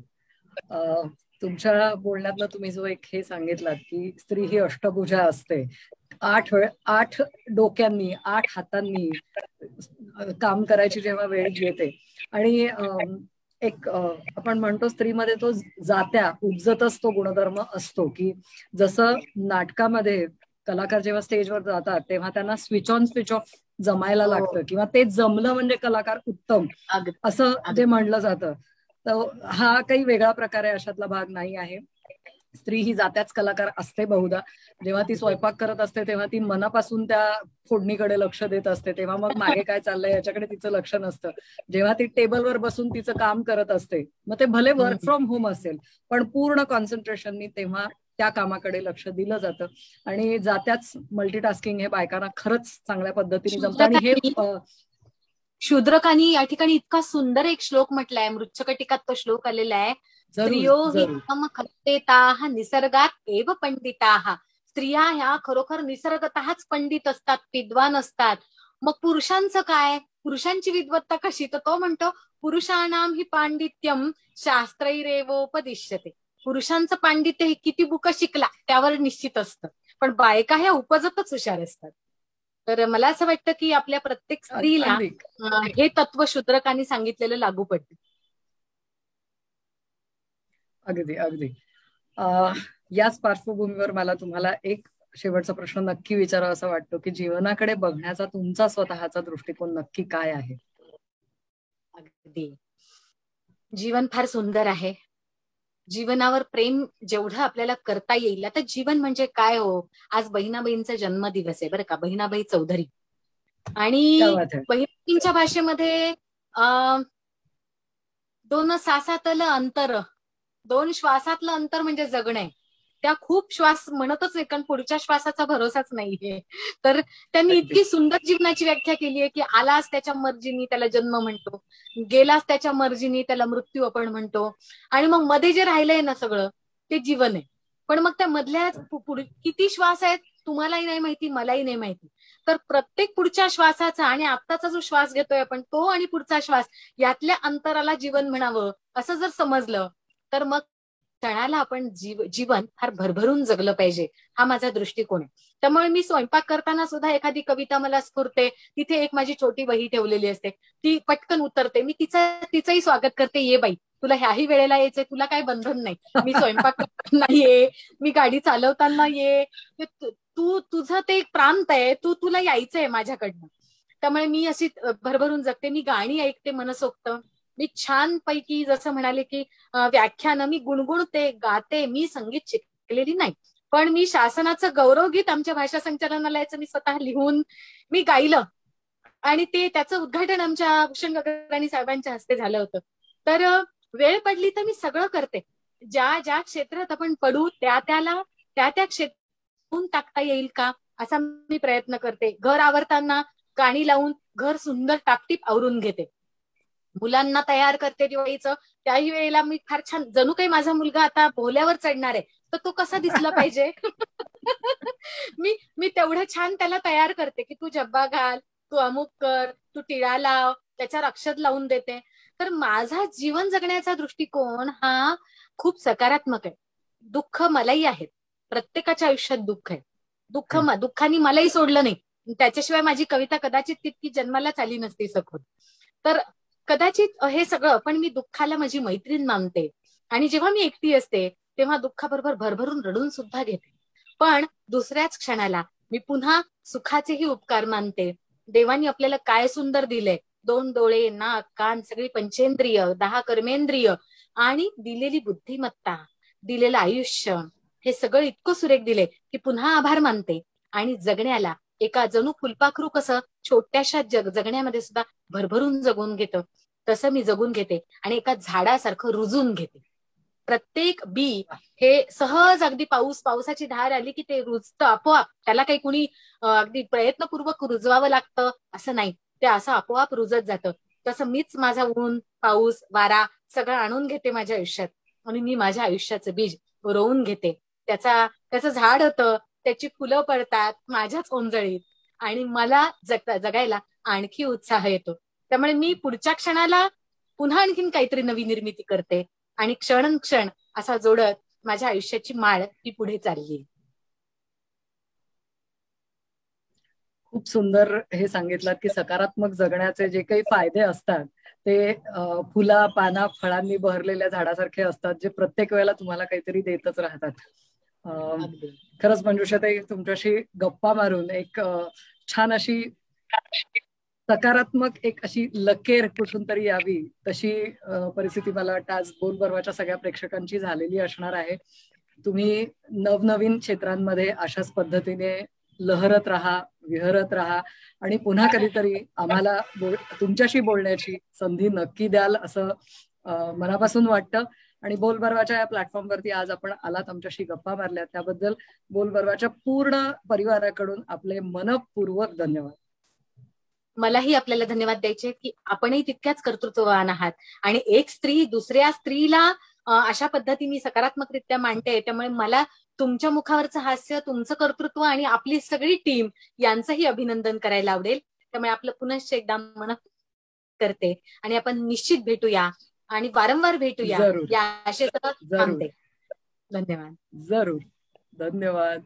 तुमच्या बोलण्यातलं तुम्ही जो एक हे सांगितलात की स्त्री ही अष्टभुजा असते, 8 डोक्यांनी 8 हातांनी काम करायची जेव्हा वेळ येते. आणि एक आपण म्हणतो स्त्रीमध्ये तो जात्या उपजतच तो गुणधर्म असतो की जसं नाटकामध्ये कलाकार जेव्हा स्टेजवर जातात तेव्हा त्यांना स्विच ऑन स्विच ऑफ जमायला लागतं, किंवा ते जमलं म्हणजे कलाकार उत्तम असं जे म्हणलं जातं. तर हा काही वेगळा प्रकार आहे, अशातला भाग नाही आहे. स्त्री ही जात्याच कलाकार असते बहुधा. जेव्हा ती स्वयंपाक करत असते तेव्हा ती मनापासून त्या फोडणीकडे लक्ष देत असते, तेव्हा मग मागे काय चाललंय याच्याकडे तिचं लक्ष नसतं. जेव्हा ती टेबलवर बसून तिचं काम करत असते, मग ते भले वर्क फ्रॉम होम असेल पण पूर्ण कॉन्सन्ट्रेशननी तेव्हा त्या कामाकडे लक्ष दिलं जातं. आणि जात्याच मल्टीटास्किंग हे बायकांना खरंच चांगल्या पद्धतीने जमतं. आणि हे शूद्रकानी या ठिकाणी इतका सुंदर एक श्लोक म्हटलाय, मृच्छकटिकात तो श्लोक आलेला आहे. स्त्रियो हि खत्तेताः निसर्गात एव पंडिताः. स्त्रिया ह्या खरोखर निसर्गतःच पंडित असतात, विद्वान असतात. मग पुरुषांचं काय? पुरुषांची विद्वत्ता कशी? तर तो म्हणतो पुरुषाणाम हि पांडित्यम शास्त्रैरेवोपदिश्यते. पुरुषांचं पांडित्य हे किती बुक शिकला त्यावर निश्चित असतं, पण बायका ह्या उपजतच हुशार असतात. तर मला असं वाटतं की आपल्या प्रत्येक स्त्रीला हे तत्व शूद्रकांनी सांगितलेलं लागू पडतं. अगदी अगदी. याच पार्श्वभूमीवर मला तुम्हाला एक शेवटचा प्रश्न नक्की विचारावा असं वाटतो की जीवनाकडे बघण्याचा तुमचा स्वतःचा दृष्टिकोन नक्की काय आहे? अगदी जीवन फार सुंदर आहे. जीवनावर प्रेम जेवढं आपल्याला करता येईल. आता जीवन म्हणजे काय हो, आज बहिणाबाईंचा जन्मदिवस आहे बरं का, बहिणाबाई चौधरी. आणि बहिणींच्या भाषेमध्ये 2 श्वासातलं अंतर, 2 श्वासातलं अंतर म्हणजे जगणे. त्या खूप श्वास म्हणतच नाही, कारण पुढच्या श्वासाचा भरोसाच नाहीये. तर त्यांनी इतकी सुंदर जीवनाची व्याख्या केली आहे की आलाच त्याच्या मर्जीनी त्याला जन्म म्हणतो, गेलाच त्याच्या मर्जीनी त्याला मृत्यू आपण म्हणतो, आणि मग मध्ये जे राहिलंय ना सगळं ते जीवन आहे. पण मग त्या मधल्या किती श्वास आहेत तुम्हालाही नाही माहिती, मलाही नाही माहिती. तर प्रत्येक पुढच्या श्वासाचा आणि आत्ताचा जो श्वास घेतोय आपण तो आणि पुढचा श्वास यातल्या अंतराला जीवन म्हणावं असं जर समजलं तर मग क्षणाला आपण जीवन फार भरभरून जगलं पाहिजे, हा माझा दृष्टिकोन आहे. त्यामुळे मी स्वयंपाक करताना सुद्धा एखादी कविता मला स्फुरते, तिथे एक माझी छोटी वही ठेवलेली असते, ती पटकन उतरते, मी तिचंही स्वागत करते. ये बाई, तुला ह्याही वेळेला यायचंय, तुला काही बंधन नाही. मी स्वयंपाक करताना ये, मी गाडी चालवताना ये, तुझं ते एक प्रांत आहे, तुला यायचंय माझ्याकडनं. त्यामुळे मी अशी भरभरून जगते. मी गाणी ऐकते मनसोक्त, मी छान पैकी जसं म्हणाले की व्याख्यानं मी गुणगुणते, गाते. मी संगीत शिकलेली नाही, पण मी शासनाचं गौरवगीत आमच्या भाषा संचालनालयाचं मी स्वतः लिहून मी गायलं, आणि त्याचं उद्घाटन आमच्या भूषण गगराणी साहेबांच्या हस्ते झालं होतं. तर वेळ पडली तर मी सगळं करते. ज्या क्षेत्रात आपण पडू त्या क्षेत्रातून टाकता येईल का असा मी प्रयत्न करते. घर आवरताना गाणी लावून घर सुंदर टापटीप आवरून घेते. मुलांना तयार करते दिवाळीचं, त्याही वेळेला मी फार छान, जणू काही माझा मुलगा आता भोल्यावर चढणार आहे तर तो कसा दिसला पाहिजे मी तेवढं छान त्याला तयार करते की तू जब्बा घाल, तू अमुक कर, तू टिळा लाव, त्याच्यावर अक्षत लावून देते. तर माझा जीवन जगण्याचा दृष्टिकोन हा खूप सकारात्मक आहे. दुःख मलाही आहेत, प्रत्येकाच्या आयुष्यात दुःख आहे. दुःखाने मलाही सोडलं नाही. त्याच्याशिवाय माझी कविता कदाचित तितकी जन्मालाच आली नसती सखोल. तर कदाचित हे सगळं, पण मी दुःखाला माझी मैत्रीण मानते. आणि जेव्हा मी एकटी असते तेव्हा दुःखाबरोबर भरभरून रडून सुद्धा घेते. पण दुसऱ्याच क्षणाला मी पुन्हा सुखाचेही उपकार मानते. देवानी आपल्याला काय सुंदर दिलंय, 2 डोळे, नाक, कान, सगळी पंचेंद्रिय, 10 कर्मेंद्रिय आणि दिलेली बुद्धिमत्ता, दिलेलं आयुष्य, हे सगळं इतकं सुरेख दिले की पुन्हा आभार मानते. आणि जगण्याला एका जणू फुलपाखरू कसं छोट्याशा जगण्यामध्ये सुद्धा भरभरून जगून घेतं, तसं मी जगून घेते आणि एका झाडासारखं रुजून घेते. प्रत्येक बी हे सहज अगदी पावसाची धार आली की ते रुजतं आपोआप. त्याला काही कुणी अगदी प्रयत्नपूर्वक रुजवावं लागतं असं नाही, ते असं आपोआप रुजत जातं. तसं मीच माझा ऊन, पाऊस, वारा सगळं आणून घेते माझ्या आयुष्यात आणि मी माझ्या आयुष्याचं बीज रोवून घेते. त्याचं झाड होतं, त्याची फुलं पडतात माझ्याच ओंजळीत आणि मला जगायला आणखी उत्साह येतो. त्यामुळे मी पुढच्या क्षणाला पुन्हा आणखीन काहीतरी नवी निर्मिती करते आणि क्षण असा जोडत माझ्या आयुष्याची माळ ही पुढे चालली. खूप सुंदर हे सांगितलं की सकारात्मक जगण्याचे जे काही फायदे असतात ते फुला, पाना, फळांनी बहरलेल्या झाडासारखे असतात, जे प्रत्येक वेळेला तुम्हाला काहीतरी देतच राहतात. खरंच मंजुषाताई, तुमच्याशी गप्पा मारून एक छान अशी सकारात्मक एक अशी लकेर कुठून तरी यावी तशी परिस्थिती मला वाटतं आज बोलबर्वाच्या सगळ्या प्रेक्षकांची झालेली असणार आहे. तुम्ही नवनवीन क्षेत्रांमध्ये अशाच पद्धतीने लहरत राहा, विहरत राहा आणि पुन्हा कधीतरी आम्हाला तुमच्याशी बोलण्याची संधी नक्की द्याल असं मनापासून वाटतं. आणि बोलबर्वाच्या या प्लॅटफॉर्मवरती आज आपण आलात, आमच्याशी गप्पा मारल्या, त्याबद्दल बोलबर्वाच्या पूर्ण परिवाराकडून आपले मनपूर्वक धन्यवाद. मलाही आपल्याला धन्यवाद द्यायचे की आपणही तितक्याच कर्तृत्ववान आहात आणि एक स्त्री दुसऱ्या स्त्रीला अशा पद्धतीने सकारात्मकरित्या मांडते. त्यामुळे मला तुमच्या मुखावरचं हास्य, तुमचं कर्तृत्व आणि आपली सगळी टीम यांचंही अभिनंदन करायला आवडेल. त्यामुळे आपलं पुनश्च एकदा मन करते आणि आपण निश्चित भेटूया आणि वारंवार भेटूया या आशेसह थांबते. धन्यवाद. जरूर, धन्यवाद.